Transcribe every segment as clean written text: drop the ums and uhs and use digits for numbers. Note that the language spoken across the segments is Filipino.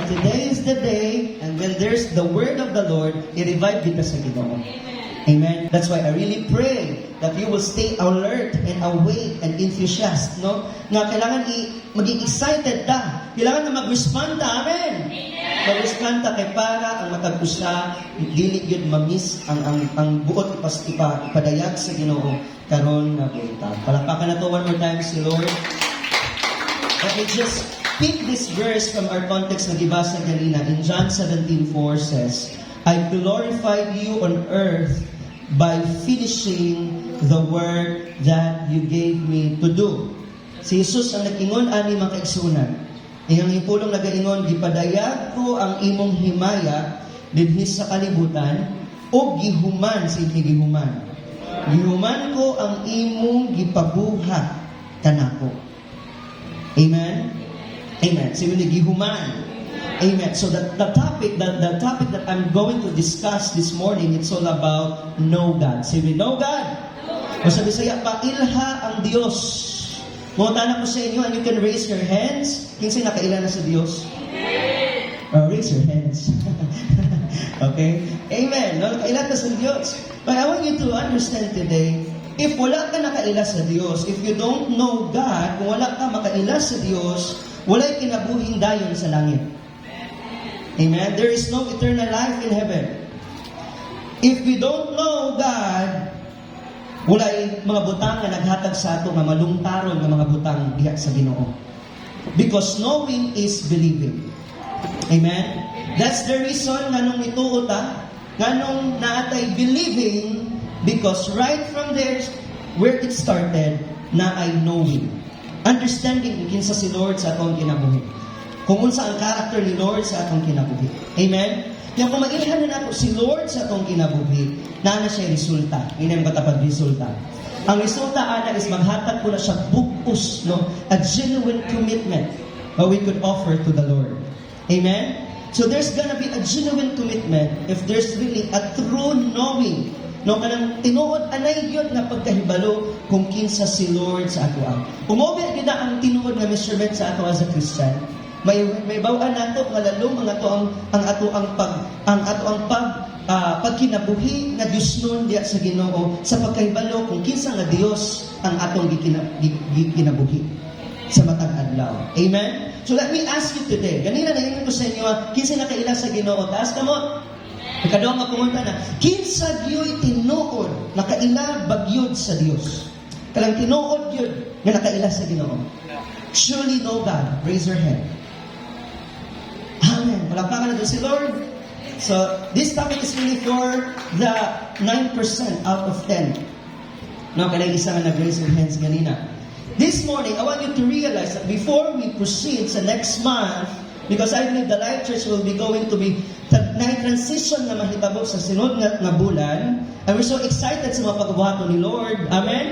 today is the day, and when there's the word of the Lord, i-revive kita sa Ginoo. Amen. That's why I really pray that you will stay alert and awake and enthusiastic, no? Nga kailangan maging excited ta. Kailangan na mag-respond ta. Amen. Mag-respond ta kay para ang matag usa dili gyud ma-miss ang buot ipadayag sa Ginoo karon nga buta. Palakpakan nato one more time si Lord. Let me just pick this verse from our context na gibasa kanina. In John 17:4 says, I glorified you on earth by finishing the work that you gave me to do. Si Jesus ang nag-ingon ani mga kaigsunan. Iyang ipulong nagaingon, gipadayag ko ang imong himaya dinhi sa kalibutan o gihuman sa gihuman. Gihuman ko ang imong gipabuhat kanako. Amen? Amen. So yung gihuman. Amen. So the topic that I'm going to discuss this morning, it's all about know God. Say we know God. O sa Bisaya, pailha ang Diyos. Mungutana ko sa inyo, and you can raise your hands. Kinsay nakaila na sa Diyos? Raise your hands. Okay? Amen. No, nakaila ka sa Diyos. But I want you to understand today, if wala ka nakaila sa Diyos, if you don't know God, kung wala ka makaila sa Diyos, wala'y kinabuhing dayon sa langit. Amen? There is no eternal life in heaven. If we don't know God, wala'y mga butang na naghatag sa ato, mga malungtaron ng mga butang diha sa Ginoo. Because knowing is believing. Amen? That's the reason nga nung ituot nga nung naatay believing, because right from there, where it started, na ay knowing. Understanding kinsa si Lord sa atong kinabuhi. Kung unsa ang character ni Lord sa atong kinabuhi. Amen? Yung kung mag-ilhan na nato si Lord sa atong kinabuhi, na siya resulta. Hindi ba tapad resulta? Ang resulta ana is maghatag ko na siya bukus, no? A genuine commitment that we could offer to the Lord. Amen? So there's gonna be a genuine commitment if there's really a true knowing. No, kanang tinuod anay yun nga pagkahibalo kung kinsa si Lord sa ato ang. Umobi gid ang tinuod nga measurement sa ato as a Christian. May bawaan nato nga lalong ang ato ang pagkinabuhi nga Diosnon diya sa Ginoo sa pagkahibalo kung kinsa nga Dios ang atong gikinabuhi sa matag adlaw. Amen. So let me ask you today. Ganina na ko sa inyo, kinsa nakaila sa Ginoo? Taas kamo. Ikaduha nga pumunta na, kinsa gyo'y tinuod nakaila bagyod sa Dios. Kalang tinuod yun nga nakaila sa Ginoo. Surely know God. Raise your hand. Amen. Palakpakan natin si Lord. So, this topic is really for the 9% out of 10. No, kanang isa nga nag-raise your hands ganina. This morning, I want you to realize that before we proceed sa next month, because I believe the Life Church will be going to be na-transition na mahitabo sa sunod nga bulan, and we're so excited sa mga pagbuhaton ni Lord. Amen?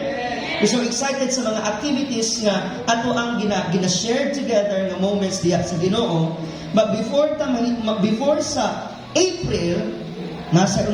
We're so excited sa mga activities nga ato ang gina-share together nga moments diya sa Ginoo. But before sa April, nasa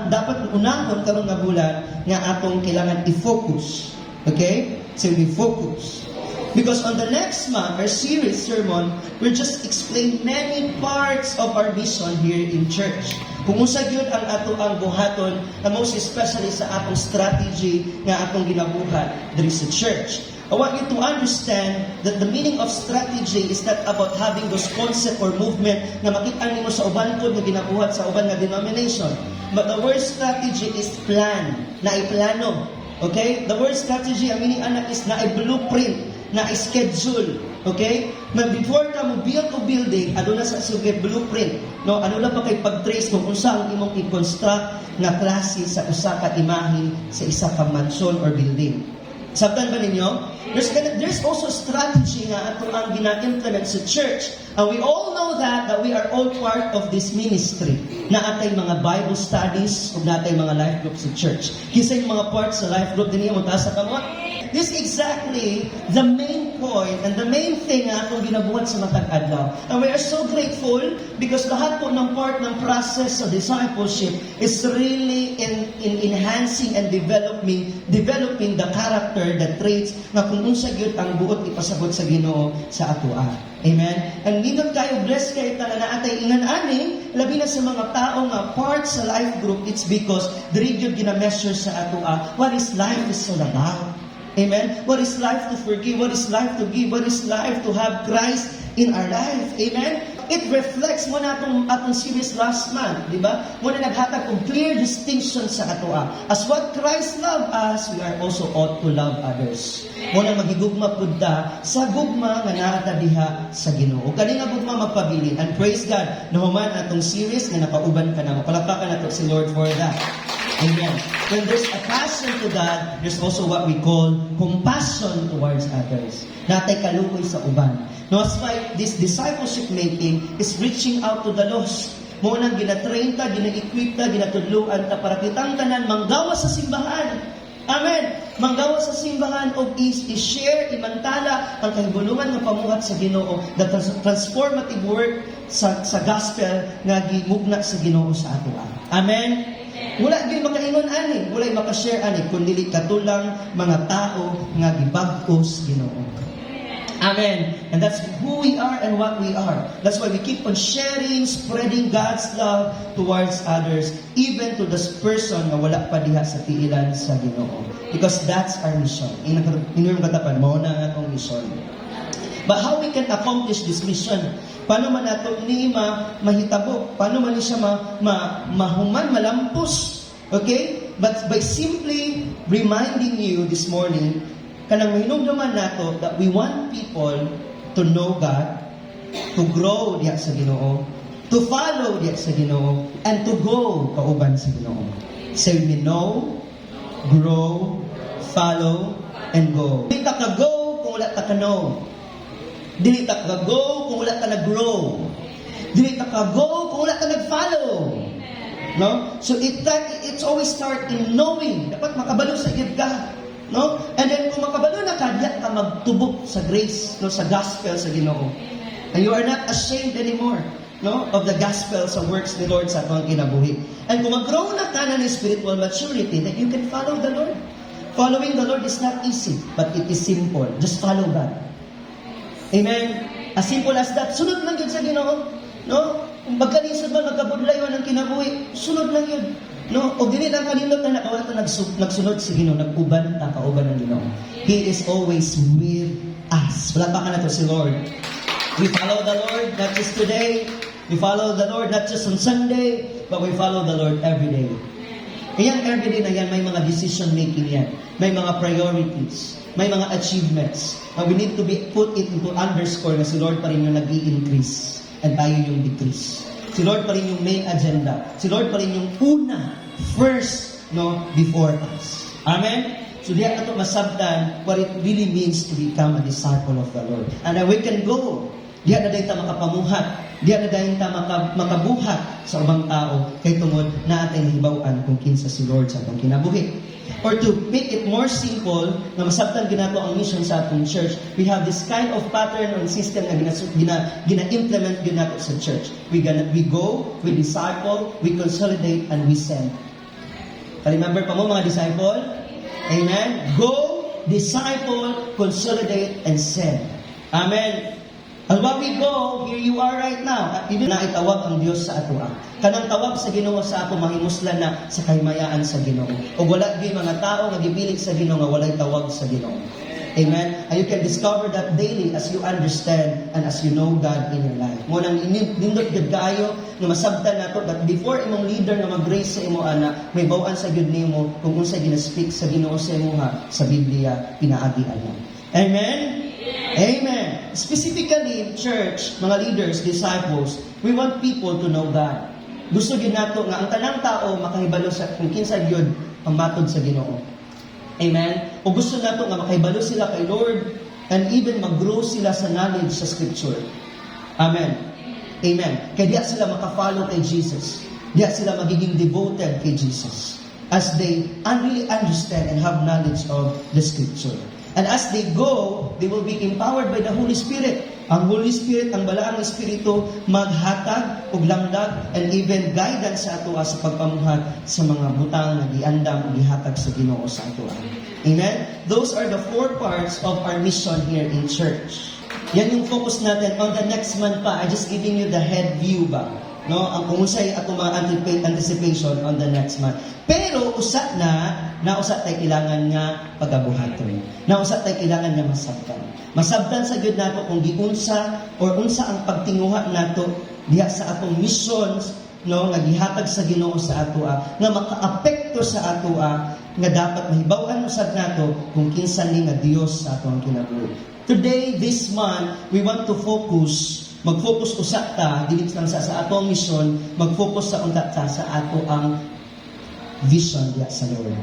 dapat unahon karon nga bulan nga atong kailangan i-focus. Okay? So we focus. Because on the next month, our series sermon, we'll just explain many parts of our mission here in church. Kung usag yun ang ato ang buhaton, na most especially sa atong strategy nga atong ginabuhat there is a church. I want you to understand that the meaning of strategy is not about having those concept or movement na makita nimo sa uban pod nga ginabuhat sa uban nga denomination. But the word strategy is plan, na iplano. Okay? The word strategy, ang meaning anak is na i-blueprint, na schedule, okay? Before ka mo build o building, ano na sa suge blueprint, no? Ano lang pa kay pag-trace kung saan imong i-construct na klase sa usa ka imahe sa isa ka mansion or building. Sabtan ba ninyo? There's also strategy nga ato ang gina-implement sa church. And we all know that we are all part of this ministry. Na atay mga Bible studies o natay mga life group sa church. Kinsa yung mga parts sa life group din mo taas sa kamot? This is exactly the main point and the main thing na akong ginabuhat sa matag adlaw. And we are so grateful because lahat po ng part ng process of discipleship is really in enhancing and developing the character, the traits na kung unsa gyud ang buot ipasabot sa Ginoo sa atoa. Amen? And nindot kayo, blessed kayo talaga na atay ingan-ani, labi na sa mga tao nga part sa life group, it's because diri gyud gina-measure sa atoa what is life is all about. Amen? What is life to forgive? What is life to give? What is life to have Christ in our life? Amen? It reflects mo na atong series last month, di ba? Mo na naghatag ng clear distinction sa atoa. As what Christ loved us, we are also ought to love others. Mo na magigugma pud ta sa gugma nga naata diha sa Ginoo. Kani nga gugma magpabilin. And praise God, nahuman atong series nga nakauban ka na. Palakpakan nato si Lord for that. Amen. When there's a passion to God, there's also what we call compassion towards others. Natay kaluoy sa uban. No, that's why this discipleship making is reaching out to the lost. Mo nang gina-train ta, gina-equip ta, ginatudluan ta para kitang tanan manggawa sa simbahan. Amen. Manggawa sa simbahan o i-share, imantala ang kahibulungan nga pamuhat sa Ginoo, the transformative work sa gospel nga gimugna sa Ginoo sa atoa. Amen. Wala gyud makaingon ani, wala maka-share ani kun dili katulang mga tao nga gibag-o sa Ginoo. Amen. And that's who we are and what we are. That's why we keep on sharing, spreading God's love towards others, even to this person na wala pa diha sa tiilan sa Ginoo. Because that's our mission. Inyong katapan, mao na atong mission. But how we can accomplish this mission? Paano man nato ni mahitabo? Paano man ni siya mahuman, malampos? Okay? But by simply reminding you this morning, kanang mahinumduman nato that we want people to know God, to grow diha sa Ginoo, to follow diha sa Ginoo, and to go kauban sa Ginoo. Say we know, grow, follow, and go. Dili ta ka-go kung wala ta ka-know. Dili ta ka-go kung wala ta nag-grow. Dili ta ka-go kung wala ta nag-follow. No? So it's always start in knowing. Dapat makabalo sa gid ka. No? And then kung makabalo na ka, diyan ka magtubok sa grace, no, sa gospel sa Ginoo. And you are not ashamed anymore, no, of the gospel sa works ni Lord sa atong kinabuhi. And kung mag-grow na ka na ng spiritual maturity, that you can follow the Lord. Following the Lord is not easy, but it is simple. Just follow God. Amen. As simple as that. Sunod lang yun sa Ginoo. No? Kung magkalisod man, magkabudlayon ang kinabuhi, sunod lang yun. No, o dili lang kanindot na wala ta nagsunod si Ginoo, nag-uban ta kauban ng Ginoo. He is always with us. Wala pa ka na to si Lord. We follow the Lord not just today. We follow the Lord not just on Sunday, but we follow the Lord every day. Kaya everyday na yan, may mga decision making yan. May mga priorities. May mga achievements. And we need to be put it into underscore na si Lord pa rin yung nag-i-increase and tayo yung decrease. Si Lord pa rin yung main agenda. Si Lord pa rin yung una, first, no, before us. Amen? So diya ito masabtan what it really means to become a disciple of the Lord. And then we can go. Diya na dahil ta makapamuhat. Diya na dahil ta makabuhat sa ubang tao kay tungod na ating hibawan kung kinsa si Lord sa atong kinabuhi. Or to make it more simple, na masabtan ginato ang mission sa atong church, we have this kind of pattern or system na gina-implement ginato sa church. We go, we disciple, we consolidate, and we send. Remember pa mo mga disciple? Amen? Go, disciple, consolidate, and send. Amen? And while we go, here you are right now. Ibig na itawag ang Diyos sa ato. Kanang tawag sa Ginoo sa ato mahimuslan na sa kahimayaan sa Ginoo. O wala di mga tao nga gipilit sa Ginoo nga walay tawag sa Ginoo. Amen? And you can discover that daily as you understand and as you know God in your life. Mo nang nindot gid kaayo nga masabtan nato that before imong leader nga mag-grace sa imo ana, may bawaan sa gid nimo kung unsa gina-speak sa Ginoo sa imuha sa Biblia pinaagi ana. Amen? Amen. Specifically, church, mga leaders, disciples, we want people to know God. Gusto gid nato nga ang tanang tao makahibalo sa kung kinsa gyud ang matod sa Ginoo. Amen. O gusto nato nga makahibalo sila kay Lord and even mag-grow sila sa knowledge sa Scripture. Amen. Amen. Kaya diya sila makafollow kay Jesus. Diya sila magiging devoted kay Jesus as they really understand and have knowledge of the Scripture. And as they go, they will be empowered by the Holy Spirit. Ang Holy Spirit, ang balaang Espiritu, maghatag og lamdag and even guidance sa ato sa pagpamuhat sa mga butang na giandam gihatag sa Ginoo sa ato. Amen? Those are the 4 parts of our mission here in church. Yan yung focus natin. On the next month pa, I'm just giving you the head view ba? No, ang kumusay ato mga anticipation on the next month. Pero usa tayo kailangan nga pagabuhaton. Usa tayo kailangan nga masabtan. Masabtan sa gyud nato kung giunsa or unsa ang pagtinguha nato diha sa atong missions, no, nga gihatag sa Ginoo sa atoa, nga makaapekto sa atoa, nga dapat mahibaw-an usab nato kung kinsa ni nga Dios sa atong kinabuhi. Today, this month, we want to mag-focus usa ta dili lang sa atong mission, mag-focus sa unta ta sa ato ang vision diya sa Lord.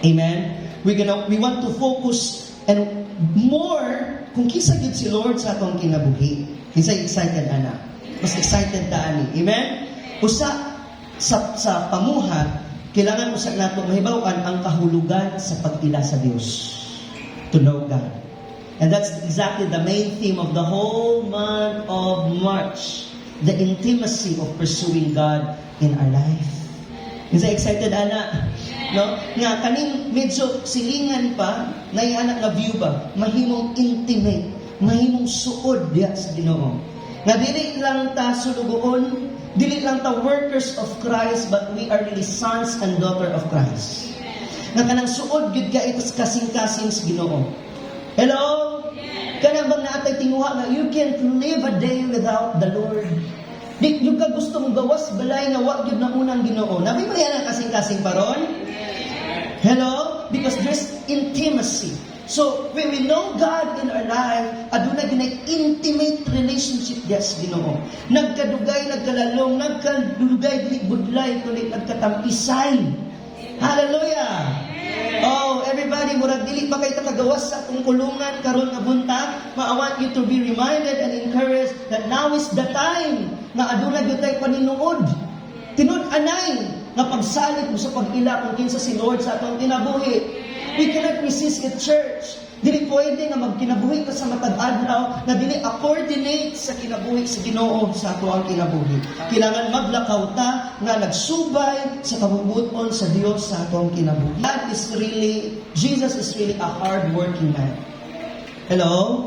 Amen. We want to focus and more kung kinsa gid si Lord sa atong kinabuhi. Kinsa excited ana? Mas excited ta ani. Amen. Usa sa pamuhat, kailangan usa nato mahibaw-an ang kahulugan sa pag-ila sa Dios. To know God. And that's exactly the main theme of the whole month of March. The intimacy of pursuing God in our life. Is excited, ana? No? Nga, kaning medyo silingan pa, naianak na view ba? Mahimong intimate, mahimong suod diya sa Ginoo. Nga dili lang ta sulugoon, dili lang ta workers of Christ, but we are really sons and daughter of Christ. Nga kanang suod gyud ka ito kasing-kasing sa Ginoo. Hello? Kanang bang naatay tinguha nga, you can't live a day without the Lord. Di yung ka gusto mong gawas, balay nga wag yun na unang Ginoo. Nabi mo yan ang kasing-kasing paron? Hello? Because there's intimacy. So, when we know God in our life, aduna ginay intimate relationship diya sa Ginoo. Nagkadugay, nagkalalong, nagkadugay, dili budlay, kulit nagkatampisay. Hallelujah! Oh, everybody, murag dili pa kay kagawas sa atong kulungan karon nga buntag. I want you to be reminded and encouraged that now is the time na aduna gyud tay paninuod. Tinud-anay nga pagsalit mo sa pag-ila kung kinsa si Lord sa atong kinabuhi. We cannot resist it, church. Dili pwede nga magkinabuhi ka sa matag adlaw na dili coordinate sa kinabuhi sa Ginoo sa ato ang kinabuhi. Kailangan maglakaw ta nga nagsubay sa kabubuton sa Dios sa ato ang kinabuhi. Jesus is really a hard-working man. Hello?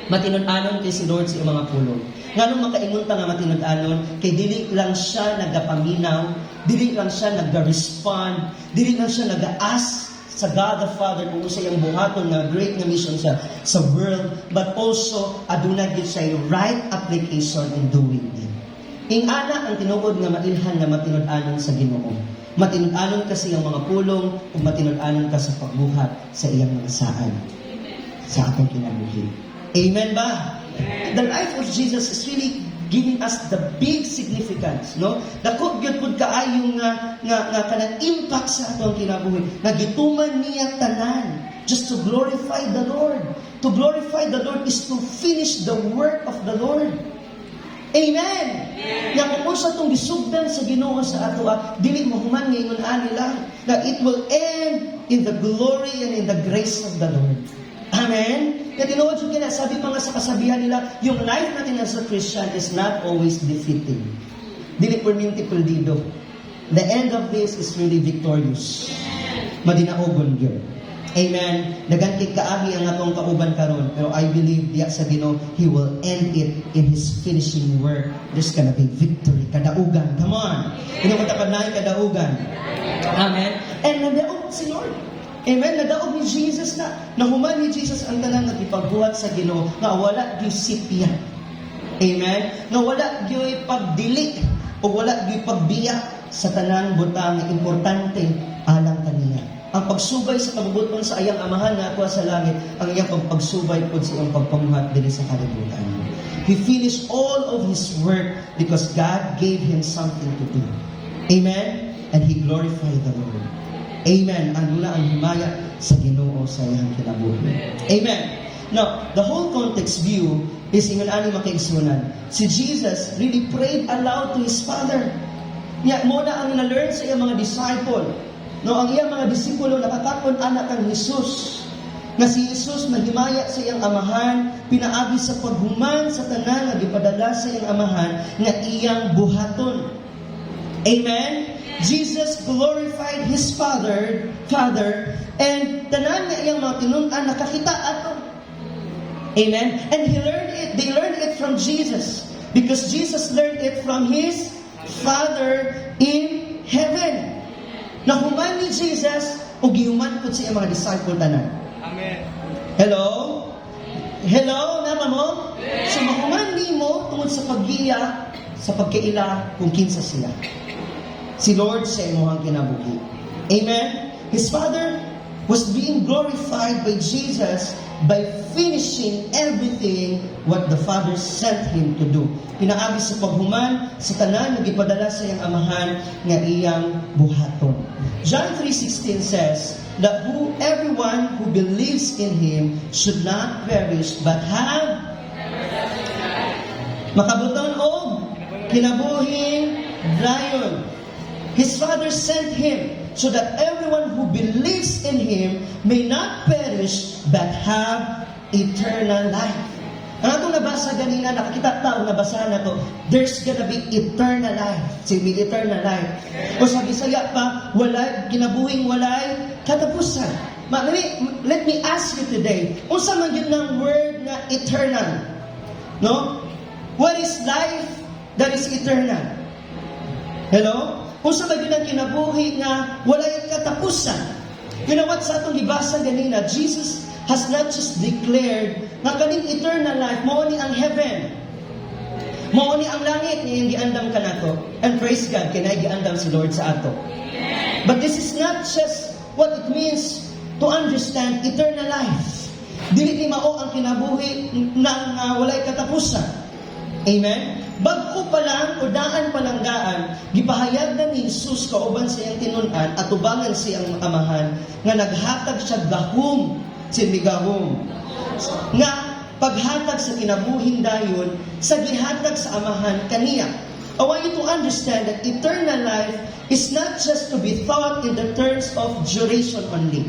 Matinud-anon kay si Lord sa mga pulong. Nganong makaingon ta nga matinud-anon kay dili lang siya nagapaminaw, dili lang siya naga-respond, dili lang siya naga-ask sa God the Father kung usa yung buhaton na great na mission siya sa world, but also aduna gid siya yung right application in doing it. Ing ana ang tinuod nga mailhan na matinud-anon sa Ginoo. Matinud-anon kasi ang mga pulong ug matinud-anon ka sa pagbuhat sa iyang mga saan sa atong kinabuhi. Amen ba? The life of Jesus is really giving us the big significance, no? Dako gyud pud kaayo nga kanang impact sa atong kinabuhi. Nagituman niya tanan just to glorify the Lord. To glorify the Lord is to finish the work of the Lord. Amen. Nga kung sa itong gisugdan sa Ginoo sa ato, dili mahuman ngayon ani lang, that it will end in the glory and in the grace of the Lord. Amen? Kaya tinuod yung sabi pa nga sa kasabihan nila, yung life natin as a Christian is not always defeating. Dili perminti perdido. The end of this is really victorious. Madinaogon yun. Amen. Dagan kay kaagi ang atong kauban karon, pero I believe diya sa Ginoo, He will end it in His finishing work. There's gonna be victory. Kadaugan. Come on. Ino mo tapad na kadaugan. Amen. And nadaog si Lord. Amen. Nadaog ni Jesus na nahuman ni Jesus ang tanan nga ipagbuhat sa Ginoo nga wala gyud sipya. Amen. Nga wala gyud pagdili o wala gyud pagbiya sa tanang butang nga importante alang kaniya. Ang pagsubay sa kabubuton sa ayang amahan na ako sa langit, ang iyang pagsubay po sa iyang pagpamuhat diri sa kalibutan. He finished all of His work because God gave Him something to do. Amen. And He glorified the Lord. Amen. Ang mula ang himaya sa Ginoo sa iyang kinabuhi. Amen. Now, the whole context view is ingon ani makaigsunan. Si Jesus really prayed aloud to His Father. Nya mo na ang na-learn sa iyang mga disciple. No, ang iyang mga disipulo nakatakon anak kang Jesus. nga si Jesus mahimaya sa iyang amahan, pinaagi sa paghuman sa tanan nga gipadala sa iyang amahan nga iyang buhaton. Amen? Jesus glorified His Father, and tanan nga iyang mga tinun-an nakakita ato. Amen? And they learned it from Jesus, because Jesus learned it from His Father in heaven. Nahuman ni Jesus, o gihuman po siya mga disciple tanan. Amen. Hello? Hello, nama mo? So mahuman mo tungod sa paggiya, sa pagkaila kung kinsa sila. Si Lord sa imuhang kinabuhi. Amen? His Father was being glorified by Jesus by finishing everything what the Father sent Him to do. Pinaagi sa paghuman, sa tanan, nagipadala sa iyang amahan nga iyang buhaton. John 3:16 says that everyone who believes in Him should not perish but have makabuton o kinabuhing dayon. His Father sent Him so that everyone who believes in Him may not perish but have eternal life. Ang atong nabasa ganina, nakakita tao nabasa na to, there's gonna be eternal life. May eternal life. O sa Bisaya pa, walay, kinabuhing walay, katapusan. Let me ask you today, unsa man yun ng word na eternal? No? What is life that is eternal? Hello? Unsa ba yun ang kinabuhi nga walay katapusan? You know what, sa atong libasa ganina, Jesus has not just declared nga kaning eternal life, mao ni ang heaven. Mao ni ang langit ni giandam kanato. And praise God, kay giandam si Lord sa ato. But this is not just what it means to understand eternal life. Dili ni mao ang kinabuhi ng walay katapusan. Amen? Bago pa lang, o daan palanggaan, gipahayag na ni Jesus kauban sa iyang tinun-an at ubangan siyang amahan nga naghatag siya gahom, sinmigahom. Nga paghatag sa kinabuhing dayon, sa gihatag sa amahan kaniya. I want you to understand that eternal life is not just to be thought in the terms of duration only.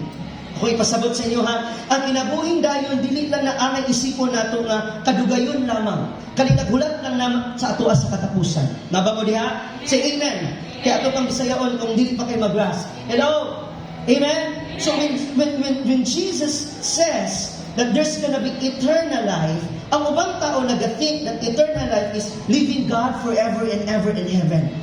Ako'y pasabot sa inyo ha, ang kinabuhing dayon, dili lang na angay isipon nato nga kadugayon lamang. Kalinaghulat lang naman sa ato sa katapusan. Naba mo diha? Say amen. Kaya ato kang bisayaon kung dili pa kayo mag-grasp. Hello? Amen? So when Jesus says that there's gonna be eternal life, ang ubang tao nag-think that eternal life is living God forever and ever in heaven.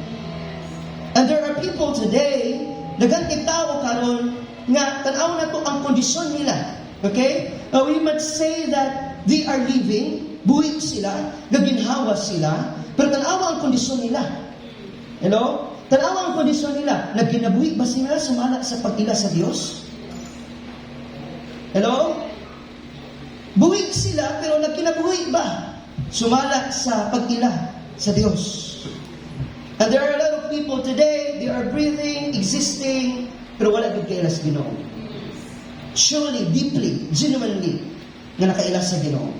And there are people today, naganting tao karon nga tanaw na to ang kondisyon nila. Okay? We must say that they are living, buhig sila, gaginhawa sila, pero tanaw ang kondisyon nila. Hello? Tanaw ang kondisyon nila. Nagkinabuhi ba sila sumala sa pag-ila sa Diyos? Hello? Buhig sila, pero nagkinabuhi ba sumala sa pag-ila sa Diyos? And there are a lot of people today, they are breathing, existing, pero wala din kailas Ginoo. Surely, deeply, genuinely, nga nakailas sa Ginoo.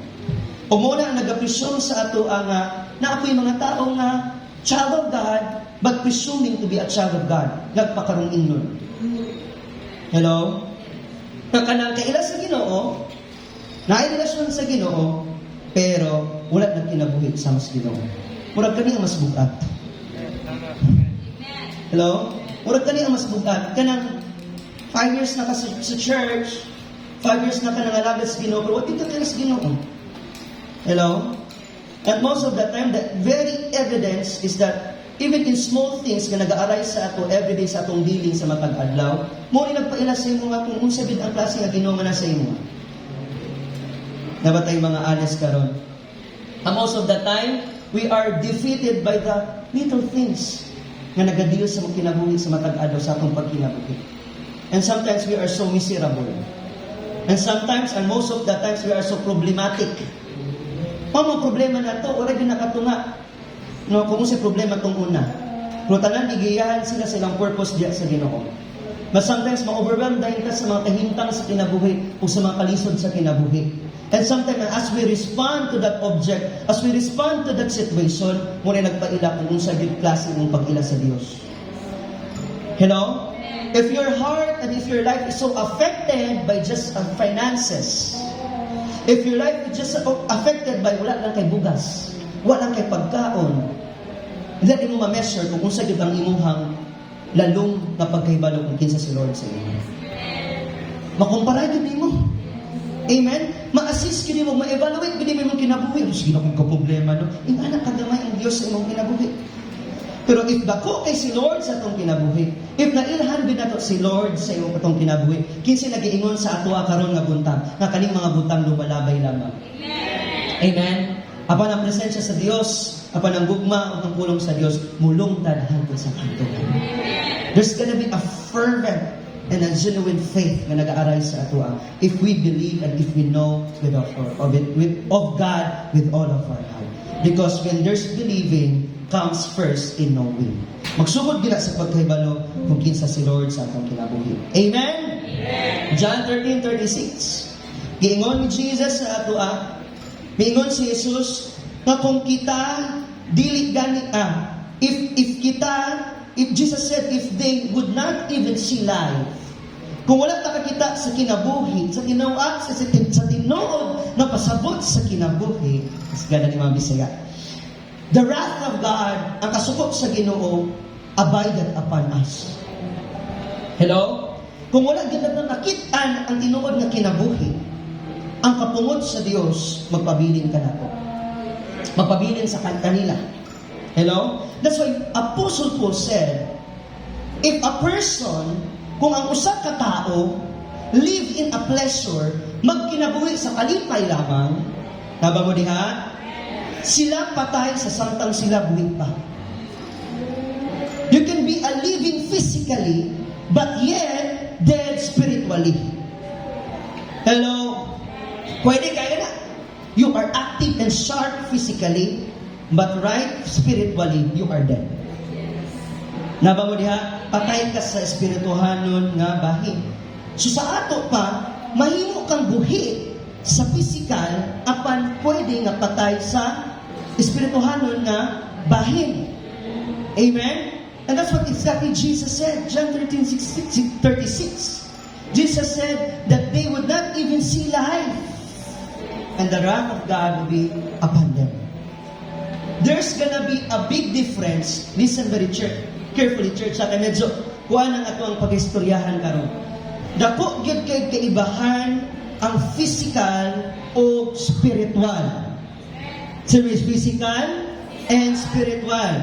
O muna ang nag-apresyon sa ato ang na ako'y mga tao nga child of God, but presuming to be a child of God. Nagpakarong nun. Hello? Kanang kailas sa Ginoo, nairelasyon sa Ginoo, pero wala nang kinabuhi sa mas Ginoo. Murag kani ang mas bugat. Hello? Murag kani ang mas bugat. Kanang 5 years na ka sa church, 5 years na ka nangalagad sa Ginoo, pero what dito ka sa Ginoo? Hello? And most of the time, the very evidence is that even in small things nga nag-aaray sa ato everyday sa atong dealing sa matag adlaw, mo ni nagpaila sa imo nga kung unsa bid ang klase nga Ginoo na sa imo. Nabatay mga honest karon. And most of the time, we are defeated by the little things nga nagadil sa kinabuhi sa matag adlaw sa atong pagkinabuhi. And sometimes we are so miserable. And sometimes, and most of the times, we are so problematic. Mga problema na to, wala din nakatunga. No, kung sa problema tong una. Pero tanan, igiyahan sila sa ilang purpose diya sa Ginoo. But sometimes, ma-overwhelmed dahil ka sa mga kahintang sa kinabuhi o sa mga kalisod sa kinabuhi. And sometimes, as we respond to that object, as we respond to that situation, muna nagpaila kung sa good klase ng pag-ila sa Diyos. Hello? If your heart and if your life is so affected by just finances, if your life is just affected by wala lang kay bugas, wala lang kay pagkaon, hindi mo ma-measure kung unsa gyud ang imuhang lalong na pagkahibalo kung kinsa si Lord sa imo. Makumpara gyud nimo. Amen? Ma-assist gyud nimo, ma-evaluate gyud nimo imong kinabuhi. Sige na kung problema no. Ingana kagamay ang Dios sa imong kinabuhi. Pero if dako kay si Lord sa atong kinabuhi, if nailhan gid nato si Lord sa imong atong kinabuhi, kinsa nagiingon sa atoa karon nga buntag, nga kaning mga buntag lumalabay lamang. Amen. Apan ang presensya sa Dios, apan ang gugma ug ang pulong sa Dios, mulungtad hangtod sa kanto. There's gonna be a fervent and a genuine faith nga nag-aaray sa atoa if we believe and if we know of God with all of our heart. Because when there's believing, comes first in knowing. Magsugod gila sa pagkahibalo kung kinsa si Lord sa atong kinabuhi. Amen? Amen. John 13:36. Giingon ni Jesus sa atoa, giingon si Jesus na kung kita dili gani if Jesus said if they would not even see life, kung wala ta kakita sa kinabuhi, sa tinuod, sa tinuod na pasabot sa kinabuhi, is gana ni Ma'am Bisaya. The wrath of God, ang kasukop sa Ginoo, abided upon us. Hello? Kung wala gid na nakitaan ang tinuod nga kinabuhi, ang kapungod sa Dios magpabilin ka nato. Magpabilin sa kanila. Hello? That's why Apostle Paul said, if a person, kung ang usa ka tao live in a pleasure, magkinabuhi sa kalipay lamang, taba mo diha? Sila patay sa samtang sila buhi pa. You can be a living physically, but yet dead spiritually. Hello? Pwede kaya na. You are active and sharp physically, but right spiritually, you are dead. Naba mo diha? Patay ka sa espirituhanon nga bahin. So sa ato pa, mahimo kang buhi sa physical, apan pwede nga patay sa espirituhanon nga bahin. Amen? And that's what exactly Jesus said. John 13:36. Jesus said that they would not even see life. And the wrath of God will be upon them. There's gonna be a big difference. Listen very carefully, church. Sa medyo kuha ng ato ang pag-istoryahan karon. Dako gyud kay kaibahan ang physical o spiritual. So it's physical and spiritual.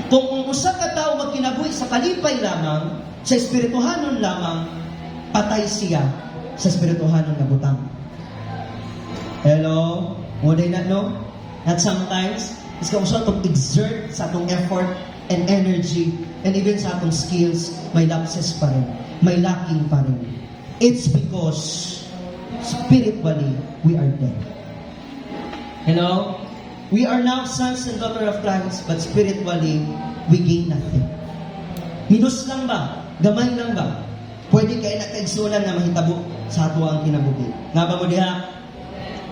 Kung usa ka tawo magkinabuhi sa kalipay lamang, sa espirituhanon lamang, patay siya sa espirituhanon nga butang. Hello? Would I not know? That sometimes, is kung usa itong exert sa atong effort and energy and even sa atong skills, may lapses pa rin. May lacking pa rin. It's because spiritually, we are dead. Hello? We are now sons and daughters of Christ, but spiritually, we gain nothing. Minus lang ba? Gamay lang ba? Pwede kayo nakaigsunan na mahitabo sa ato ang kinabuhi. Nga ba mo diha?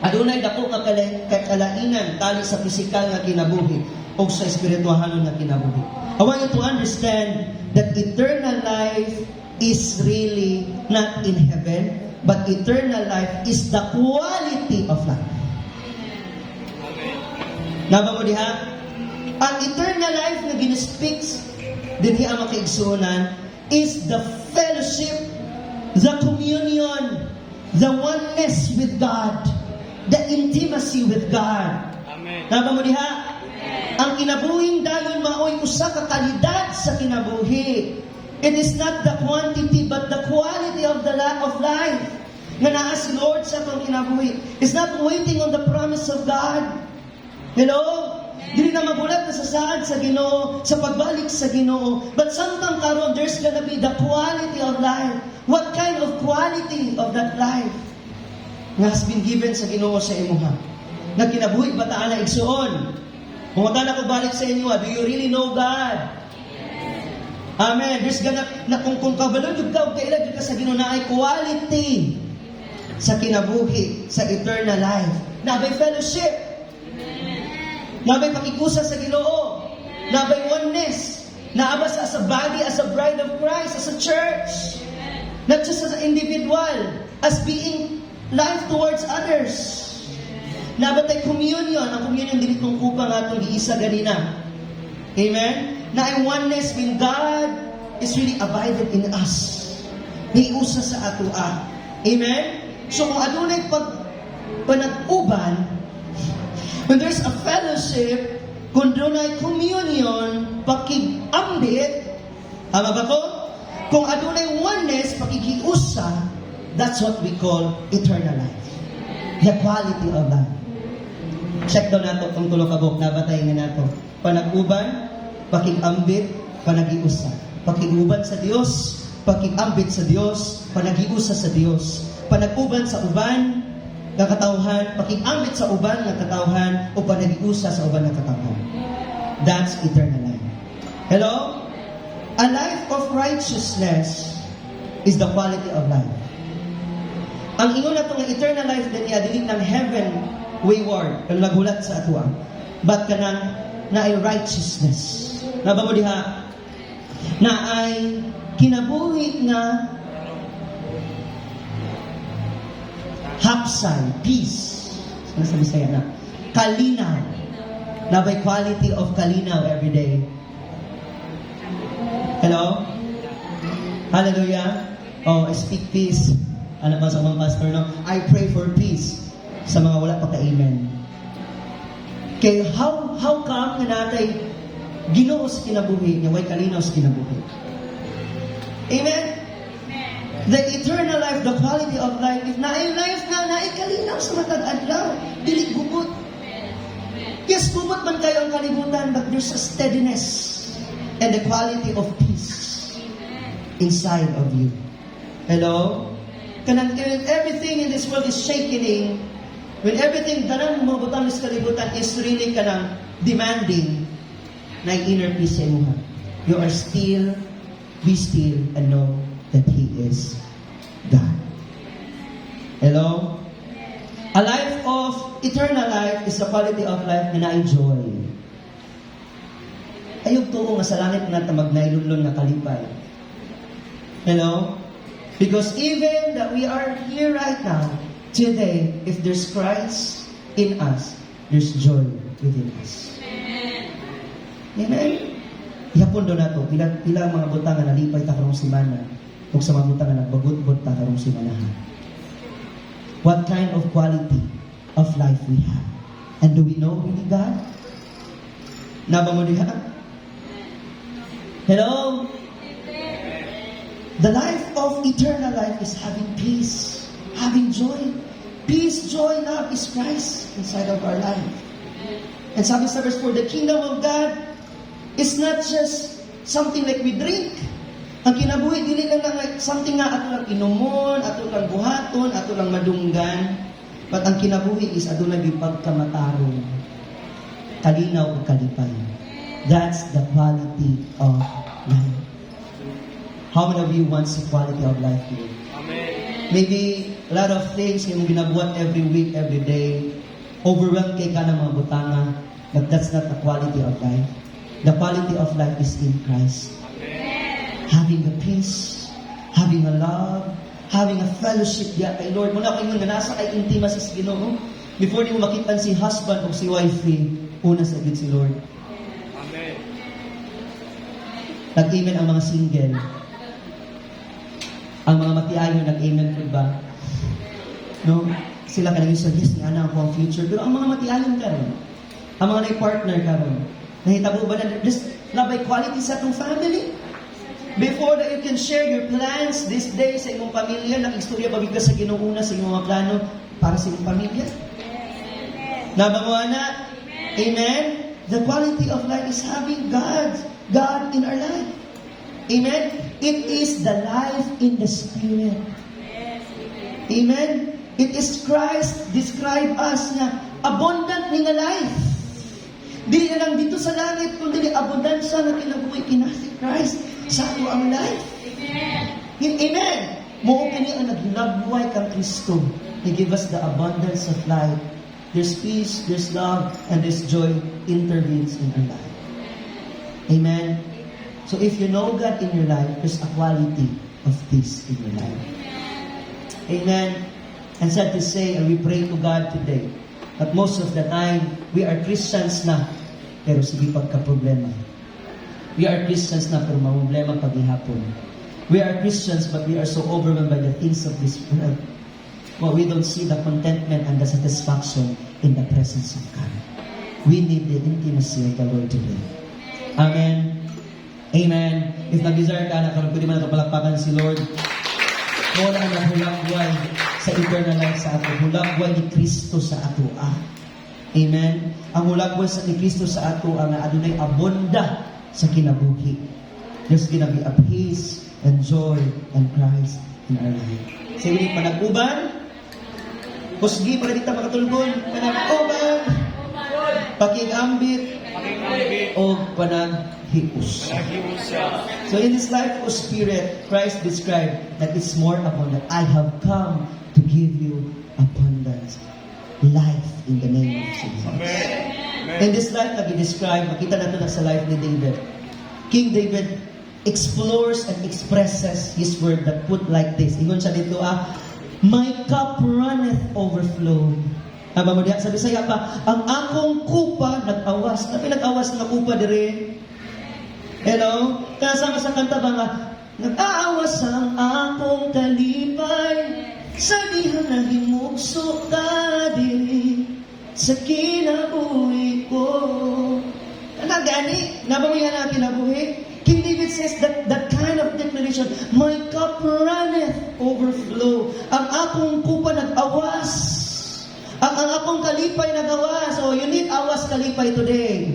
Adunay dako kalainan tali sa pisikal nga kinabuhi o sa espirituhanon nga kinabuhi. I want you to understand that eternal life is really not in heaven, but eternal life is the quality of life. Naba mo diha? Ang eternal life na ginispeaks dinhi ang makaigsunan is the fellowship, the communion, the oneness with God, the intimacy with God. Amen. Naba mo diha? Amen. Ang kinabuhing dayon maoy usa ka kalidad sa kinabuhi. It is not the quantity but the quality of the life. Nga naa si Lord sa atong kinabuhi. It's not waiting on the promise of God. Hello? Dili na magulat na sa saad sa Ginoo, sa pagbalik sa Ginoo. But samtang karon, there's gonna be the quality of life. What kind of quality of that life nga has been given sa Ginoo sa imuha? Na kinabuhi ba ta ana igsuon? Kung wala ko balik sa inyo, do you really know God? Amen. There's gonna na kung kabalo jud ka og kaila jud ka sa Ginoo na ay quality sa kinabuhi, sa eternal life. Na may fellowship. Nabay pakikusa sa Ginoo. Nabay oneness. Naaba sa as a body, as a bride of Christ, as a church. Not just as an individual, as being life towards others. Naaba tayo communion. Ang communion dili kong kupang atong giisa ganina. Amen? Na ang oneness when God is really abided in us. Niusa sa atua. Amen? So kung adunay panag-uban, when there's a fellowship, kung adunay communion, pakig-ambit, ama ba ko? Kung adunay oneness, pakikiusa, that's what we call eternal life. The quality of life. Check down nato kung tulo ka buk, nabatay nga nato. Panag-uban, pakig-ambit, panagiusa. Pakig-uban sa Dios, pakig-ambit sa Dios, panagiusa sa Dios. Panag-uban sa uban nga katawhan, pakig-ambit sa uban nga katawhan, o panagiusa sa uban nga katawhan. That's eternal life. Hello? A life of righteousness is the quality of life. Ang ingon nato nga eternal life din niya dili ng heaven wayward kung nagulat sa atuang, but kanang na ay righteousness. Naba mo diha na ay kinabuhi nga hapsay, peace. Ano sa Bisaya na? Kalinaw. Na by quality of kalinaw every day. Hello? Hallelujah. Oh, I speak peace. Ano ba sa mga pastor, no? I pray for peace sa mga wala pa ka-amen. Kaya how come nga natay Ginoo sa kinabuhi niya, way kalinaw sa kinabuhi. Amen? The eternal life, the quality of life, if naay life na, naay kalinaw sa matag adlaw, dili gubot. Yes, gubot man kayo ang kalibutan, but there's a steadiness and the quality of peace inside of you. Hello? Kanang everything in this world is shaking, when everything danang mabutang sa kalibutan is really kanang demanding na inner peace sa imuha. You are still, be still, and know that He is God. Hello? A life of eternal life is the quality of life na na-enjoy. Ayog tuo nga sa langit nga magnailunlon nga kalipay. Hello? Because even that we are here right now, today, if there's Christ in us, there's joy within us. Amen? Ihapon doon nato, ilang mga butang na nalipay ta karong simana, kung sa mga butang na nagbagot-bot ta karong simanahan. What kind of quality of life we have? And do we know really God? Naba mo diha? Hello? The life of eternal life is having peace, having joy. Peace, joy, love is Christ inside of our life. And sabi sa verse 4, the kingdom of God is not just something like we drink. Ang kinabuhi, dili lang like something nga ato lang inumon, ato lang buhaton, ato lang madunggan. But ang kinabuhi is ato lang pagkamatarong, kalinaw o kalipay. That's the quality of life. How many of you wants the quality of life here? Amen. Maybe a lot of things yung ginabuhat every week, every day. Overwhelmed kay ka ng mga butanga. But that's not the quality of life. The quality of life is in Christ. Amen. Having a peace, having a love, having a fellowship diya kay Lord. Muna ko yung nasa kay intimacy sa Ginoo. Before di mo makitan si husband o si wifey, una sa si Lord. Amen. Nag-amen ang mga single. Ang mga matiayon nag-amen po ba? No? Sila ka naging suggest ni Ana ako ang future. Pero ang mga matiayon ka rin. Ang mga nai-partner ka rin. Nahitabo ba na just labay quality sa itong family? Before that you can share your plans this day sa imong pamilya, nag-istorya ba bigla sa ginuuna sa imong mga plano para sa imong pamilya? Nabanguan na? Amen? The quality of life is having God in our life. Amen? It is the life in the Spirit. Amen? It is Christ describe us na abundant nga life. Dili na lang dito sa langit, kundi abundant siya na kinabuhi kinasi Christ sa ato ang life. Amen? Mo kini ang naglabway kang Kristo. He give us the abundance of life. There's peace, there's love, and there's joy intervenes in our life. Amen? So if you know God in your life, there's a quality of this in your life. Amen. And sad to say, and we pray to God today, that most of the time, we are Christians na, pero sige pagka-problema. We are Christians na, pero problema paghihapon. We are Christians, but we are so overwhelmed by the things of this world. But we don't see the contentment and the satisfaction in the presence of God. We need the intimacy of the Lord today. Amen. Amen. If nag-desire ka na, pwede man nakapalakpakan si Lord. Muna ang hulagway sa eternal life sa ato. Hulagway ni Kristo sa ato. Amen. Ang hulagway ni Kristo sa ato ang adunay abunda sa kinabuhi. There's gonna be a peace and joy and Christ in our life. Sa so, panag-uban, kusgi para dito makatulgon, panag-uban, pakigambit, o panaghius. So in this life of spirit, Christ described that it's more abundant. I have come to give you abundance. Life in the name of Jesus. In this life na i-describe, makita natin na sa life ni David. King David explores and expresses his word that put like this. Ingon siya dito, my cup runneth overflow. Aba mo diya, sabi saya pa, ang akong kupa nag-awas. Tapi nag-awas na kupa dire. Hello? Kasama sa kanta ba nga, nag-aawas ang akong kalipay, sabihan na himugso ka diri sa kinabuhi ko. Nagani, nabawihan natin kinabuhi. King David says that kind of declaration, my cup runneth overflow. Ang akong kupa nag-awas. Ang akong kalipay nag-awas. So you need awas kalipay today.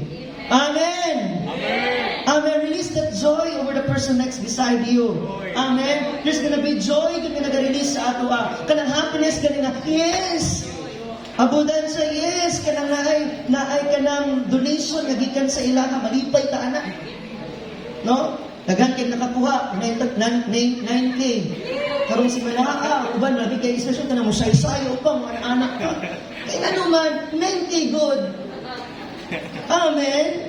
Amen. Amen. Amen. Release that joy over the person next beside you. Amen. There's gonna be joy kung nag-release sa ato. Kanang happiness kanina. Yes. Abundansya, yes. Kanang naay kanang donation nagikan sa ilaha. Malipay ta anak. No? Dagan kay nakakuha 9K. Karong si Malaha, uban labi kay istasyon ka na mo say-sayo pa mga anak ka. Kaya ano man, 9K good. Amen.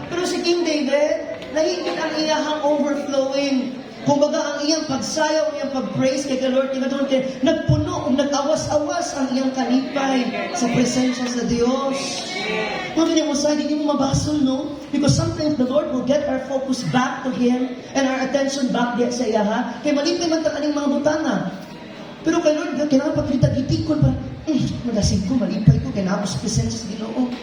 Pero si King David, nahigit ang iyahang overflowing. Kumbaga ang iyang pagsayaw, ang iyang pag-praise kay the Lord, nagpuno, nag-awas-awas ang iyang kalipay sa presensya sa Diyos. Mga kanyang hindi mo mabasol, no? Because sometimes the Lord will get our focus back to Him and our attention back diya sa iya, ha? Kaya malipay man takaning mga butanga. Pero kay Lord, kailangan pagkita-gitikon pa. Malasig ko, malipay ko, kaya sa presensya sa Ginoo.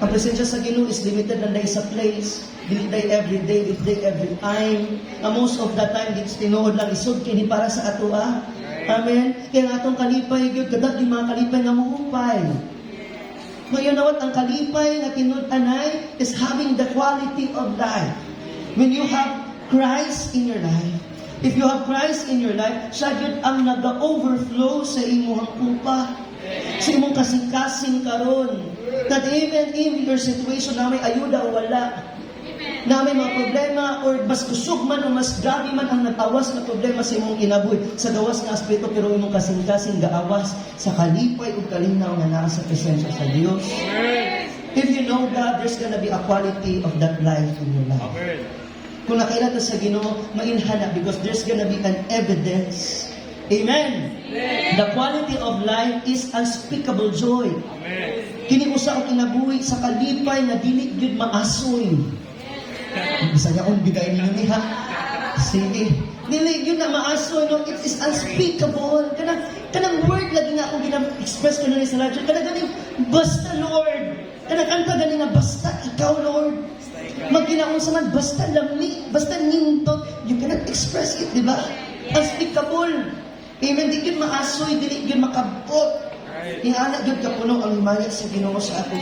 Ang presensya sa Ginoo is limited na day sa place. Dili day every day, dili day every time. Most of the time, dito tinuod lang isod, kini para sa ato, Amen? Kaya nga itong kalipay, kadag di mga kalipay nga muhupay. Ngayon nawat ang kalipay na tinud-anay is having the quality of life. When you have Christ in your life, if you have Christ in your life, siya yun ang nag-overflow sa imong kupa, sa imong kasing-kasing karon. That even in your situation na may ayuda o wala, na may mga problema or mas kusog man o mas grabe man ang nag-awas na problema sa imong kinabuhi sa gawas na aspeto, pero imong kasing-kasing gaawas sa kalipay o kalinaw na nasa presensya sa Diyos. If you know God, there's gonna be a quality of that life in your life. Kung nakailan sa Ginoo, mainhana because there's gonna be an evidence. Amen. The quality of life is unspeakable joy. Kini usa o kinabuhi sa kalipay na dili gyud maasoy. Bisaya kong bigay ninyo niya. Sige. Dili yun na maaso, no? It is unspeakable. Kanang word lagi nga akong gina-express ko na sa life. Kanang galing, basta Lord. Kanang kanta galing nga, basta ikaw Lord. Magkinaon sa man, basta lami, basta nintot. You cannot express it, di ba? Unspeakable. Amen. Di yun maasoy, dili yun makabot. Ihanak yun kapuno ang himaya sa Ginoo sa ato.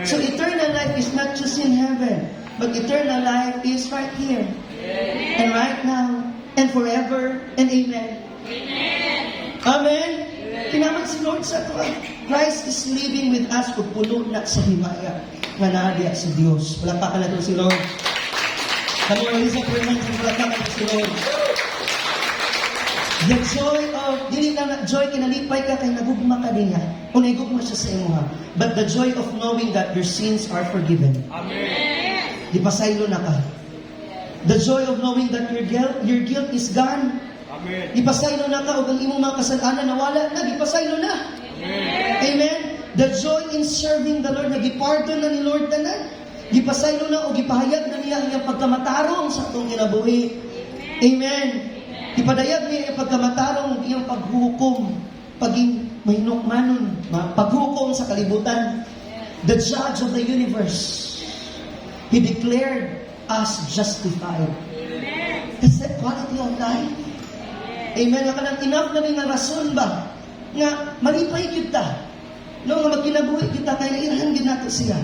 So eternal life is not just in heaven. But eternal life is right here. Amen. And right now. And forever. And amen. Amen. Amen. Kinaman si Lord sa ito. Christ is living with us kung puno na sa himaya. Manadya sa Diyos. Palakpakan na ito si Lord. Kami ulit sa prayer palakpakan na si Lord. The joy of, dili lang na joy, kinalipay ka kay nagugma ka din nga. O nagugma siya sa imo, ha. But the joy of knowing that your sins are forgiven. Amen. Di pasaylo na ka. The joy of knowing that your guilt is gone. Amen. Ipasaylo na ka o ang imong mga kasalanan nawala na, ipasaylo na. Amen. Amen. The joy in serving the Lord, nagipardon na ni Lord tanan. Gipasaylo na o gipahayag na niya ang iyang pagkamatarong sa atong kinabuhi. Amen. Ipadayag niya ang pagkamatarong iyang paghukom, paging mahinokmanon, paghukom sa kalibutan. The judge of the universe. He declared us justified. That's the quality of life. Amen. Kanang enough na rin nga rason ba nga malipay kita. No, nga magkinabuhi kita kay nairahan gid nato siya.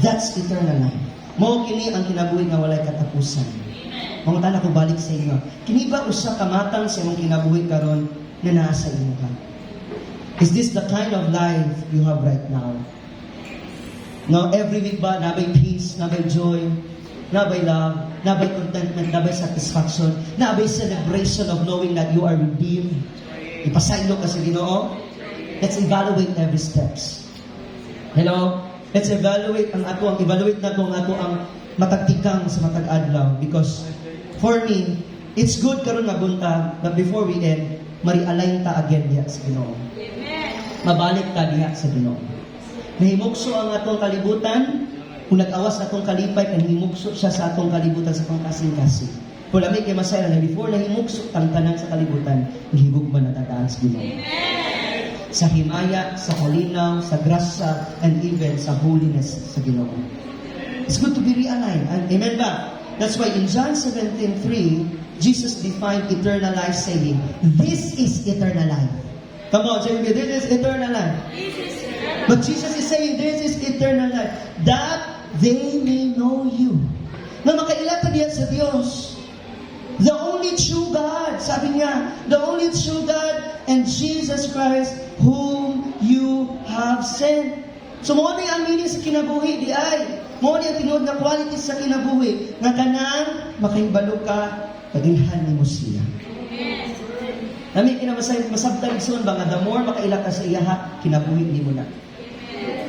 That's eternal life. Mao kini ang kinabuhi nga walay katapusan. Mga tanan ko balik sa inyo. Kini ba usa ka matang sa imong kinabuhi karon nga naa sa imo ka? Is this the kind of life you have right now? No, every week ba nabay peace, nabay joy, nabay love, nabay contentment, nabay satisfaction, nabay celebration of knowing that you are redeemed. Ipasaylo ka sa Ginoo. Let's evaluate every steps. Hello? Let's evaluate ang matagtikang sa matag adlaw, because for me, it's good karon nga buntag, but before we end, ma-realign ta again diha sa Ginoo. Mabalik ta diha sa Ginoo. Nahimukso ang atong kalibutan, kung nag-awas atong kalipay, nahimukso siya sa atong kalibutan sa pangkasing-kasing. Kung lamig kay masaya na before nahimukso ang tanan sa kalibutan, higugman na tataan sa Ginoo. Sa himaya, sa kalinaw, sa grasya, and even sa holiness sa Ginoo. It's good to be realigned. Amen ba? That's why in John 17:3, Jesus defined eternal life saying, "This is eternal life." Come on, say, this is eternal life. But Jesus is saying, this is eternal life, that they may know you. Na makailata diyan sa Diyos. The only true God, sabi niya, the only true God and Jesus Christ whom you have sent. So mo ni ang meaning sa kinabuhi di ay, mo ni ang tinuod na quality sa kinabuhi nga kanang makahibalo ka pagilhan nimo siya. Nami masabtan igsoon ba nga the more makaila ka sa iya kinabuhi nimo na.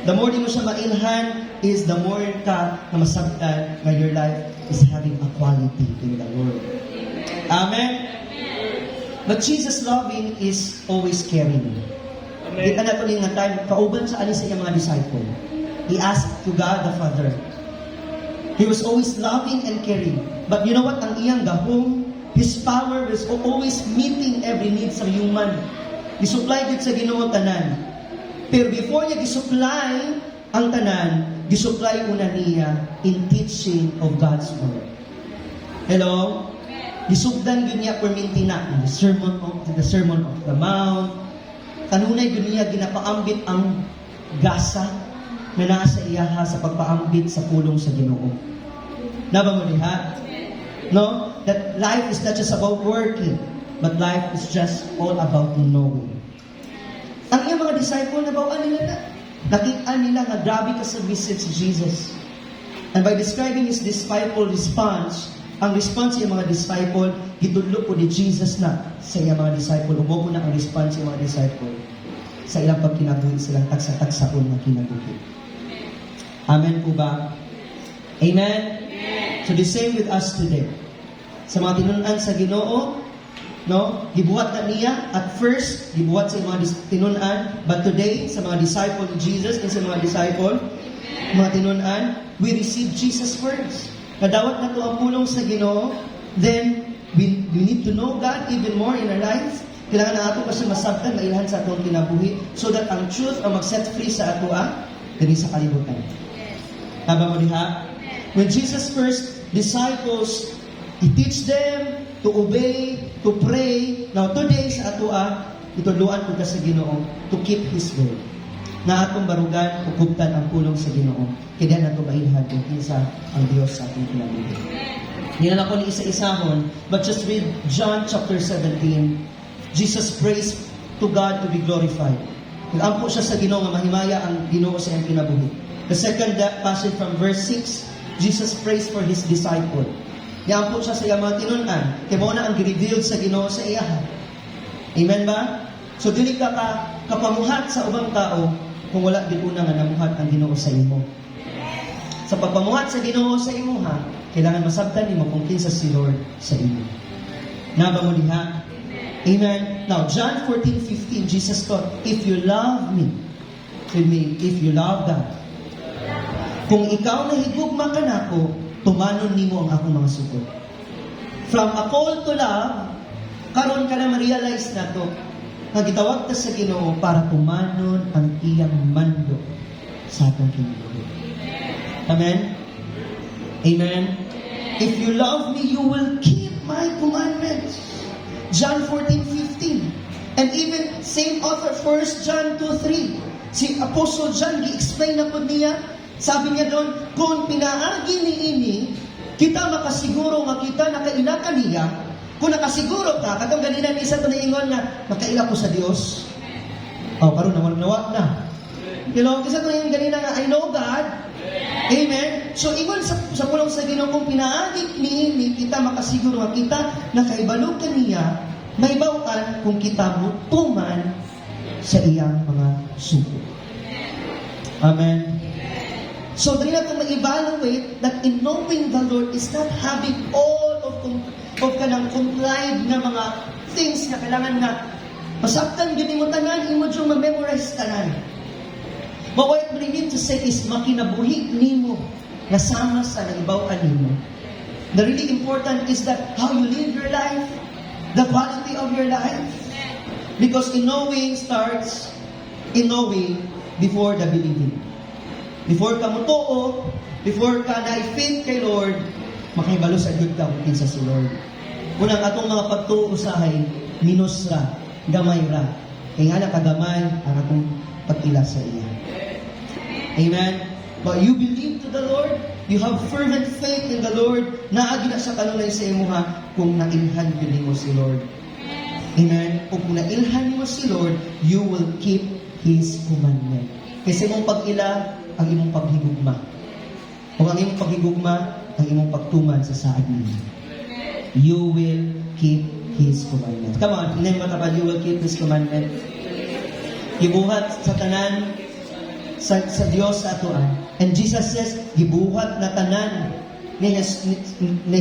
The more di mo siya mailhan is the more ka na masabtan nga your life is having a quality in the Lord. Amen. But Jesus loving is always caring. Kita na ito nga time, kauban sa alis sa iyang mga disciple. He asked to God the Father. He was always loving and caring. But you know what? Ang iyang gahong, His power was always meeting every need sa human. Gisupply din sa Ginoo tanan. Pero before niya gisupply ang tanan, gisupply una niya in teaching of God's Word. Hello? Gisugdan yun niya permintina in the Sermon of the Mount. Kanunay yun niya ginapaambit ang gasa na nasa iyaha sa pagpaambit sa pulong sa Ginoo. Naba mo diha? No? That life is not just about working, but life is just all about knowing. Ang iyang mga disciple, nabawaan nila na. Nakita nila nga grabe ka sa visit si Jesus. And by describing His disciple response, ang response sa mga disciple, gitudlo po ni Jesus na sa iyang mga disciple. Umubo na ang response sa mga disciple sa ilang pagkinabuhi, silang taksa-taksaon na kinabuhi. Amen po ba? Amen? So the same with us today. Sa mga tinunan sa Ginoo, no? Gibuhat na niya at first, gibuhat sa mga tinunan, but today, sa mga disciple ni Jesus and sa mga disciple, mga tinunan, we receive Jesus first. Nadawat na to ang pulong sa Ginoo, then we need to know God even more in our lives. Kailangan na ato kasi masabtan, mailahan sa atong kinabuhi, so that ang truth ang mag-set free sa ato diri sa kalibutan. Tama mo diha? When Jesus first disciples, He teach them to obey, to pray. Now today sa ato ituluan ko ka sa Ginoo to keep His word. Na atong barugan, ukuptan ang pulong sa Ginoo. Kaya na ito mailhan kung isa ang Diyos sa ating kinabuhi. Hindi na ako ni isa-isahon, but just read John chapter 17. Jesus prays to God to be glorified. Nag-ampo siya sa Ginoo nga mahimaya ang Ginoo sa iyang kinabuhi. The second passage from verse 6, Jesus prays for His disciple. Niampo siya sa iyang mga tinunan. Kaya mo na ang revealed sa Ginoo sa iya. Amen ba? So dili ka kapamuhat sa ubang tao kung wala gid una nga namuhat ang Ginoo sa imo. sa pagpamuhat sa Ginoo sa imuha, kailangan masabtan nimo kung kinsa si Lord sa imo. Naba mo diha? Amen. Now, John 14:15, Jesus taught, if you love me, if you love God, kung ikaw nahigugma ka nako, tumanon nimo ang akong mga sugod. From a call to love, karon ka na ma-realize na to, nga gitawag ta sa Ginoo para tumanon ang iyang mando sa atong kinabuhi. Amen? Amen? If you love me, you will keep my commandments. John 14:15. And even same author, 1 John 2:3. Si Apostle John, gi-explain na po niya, sabi niya doon, kung pinaagi ni ini, kita makasiguro nga kita nakailaka niya, kung nakasiguro ka, katong ganina ni isa ito na ingon na, makaila ko sa Dios. Oh, karon nawa na. You know, isa ito yung ganina nga, I know God. Amen? So, ingon sa pulong sa Ginoo, kung pinaagi ni ini, kita makasiguro nga kita, nakaibalo ka niya, may bawkan kung kita mutuman sa iyang mga suko. Amen? So, dali na itong ma-evaluate that in knowing the Lord is not having all of kanang complied na mga things na kailangan na masabtan yun mo tanan, imo dyan ma-memorize tanan. But what I mean to say is makinabuhi nimo nasama sa naibaw nimo. The really important is that how you live your life, the quality of your life. Because in knowing starts in knowing before the believing. Before ka mutuo, before ka na-faith kay Lord, makahibalo sa good ka kung kinsa si Lord. Unang atong mga pagtuo usahay, minus ra, gamay ra. Kaya nga nakagamay ang atong pag-ila sa iya. Amen? But you believe to the Lord, you have fervent faith in the Lord, naagi na sa kanunay sa imuha kung nailhan yun mo si Lord. Amen? Kung nailhan mo si Lord, you will keep His commandment. Kasi mong pag-ila, ang imong paghigugma. Kung ang imong paghigugma, ang imong pagtuman sa saad niya. You will keep His commandment. Come on, hindi mo matapad, you will keep His commandment. Gibuhat sa tanan, sa Diyos sa atoan. And Jesus says, gibuhat na tanan ni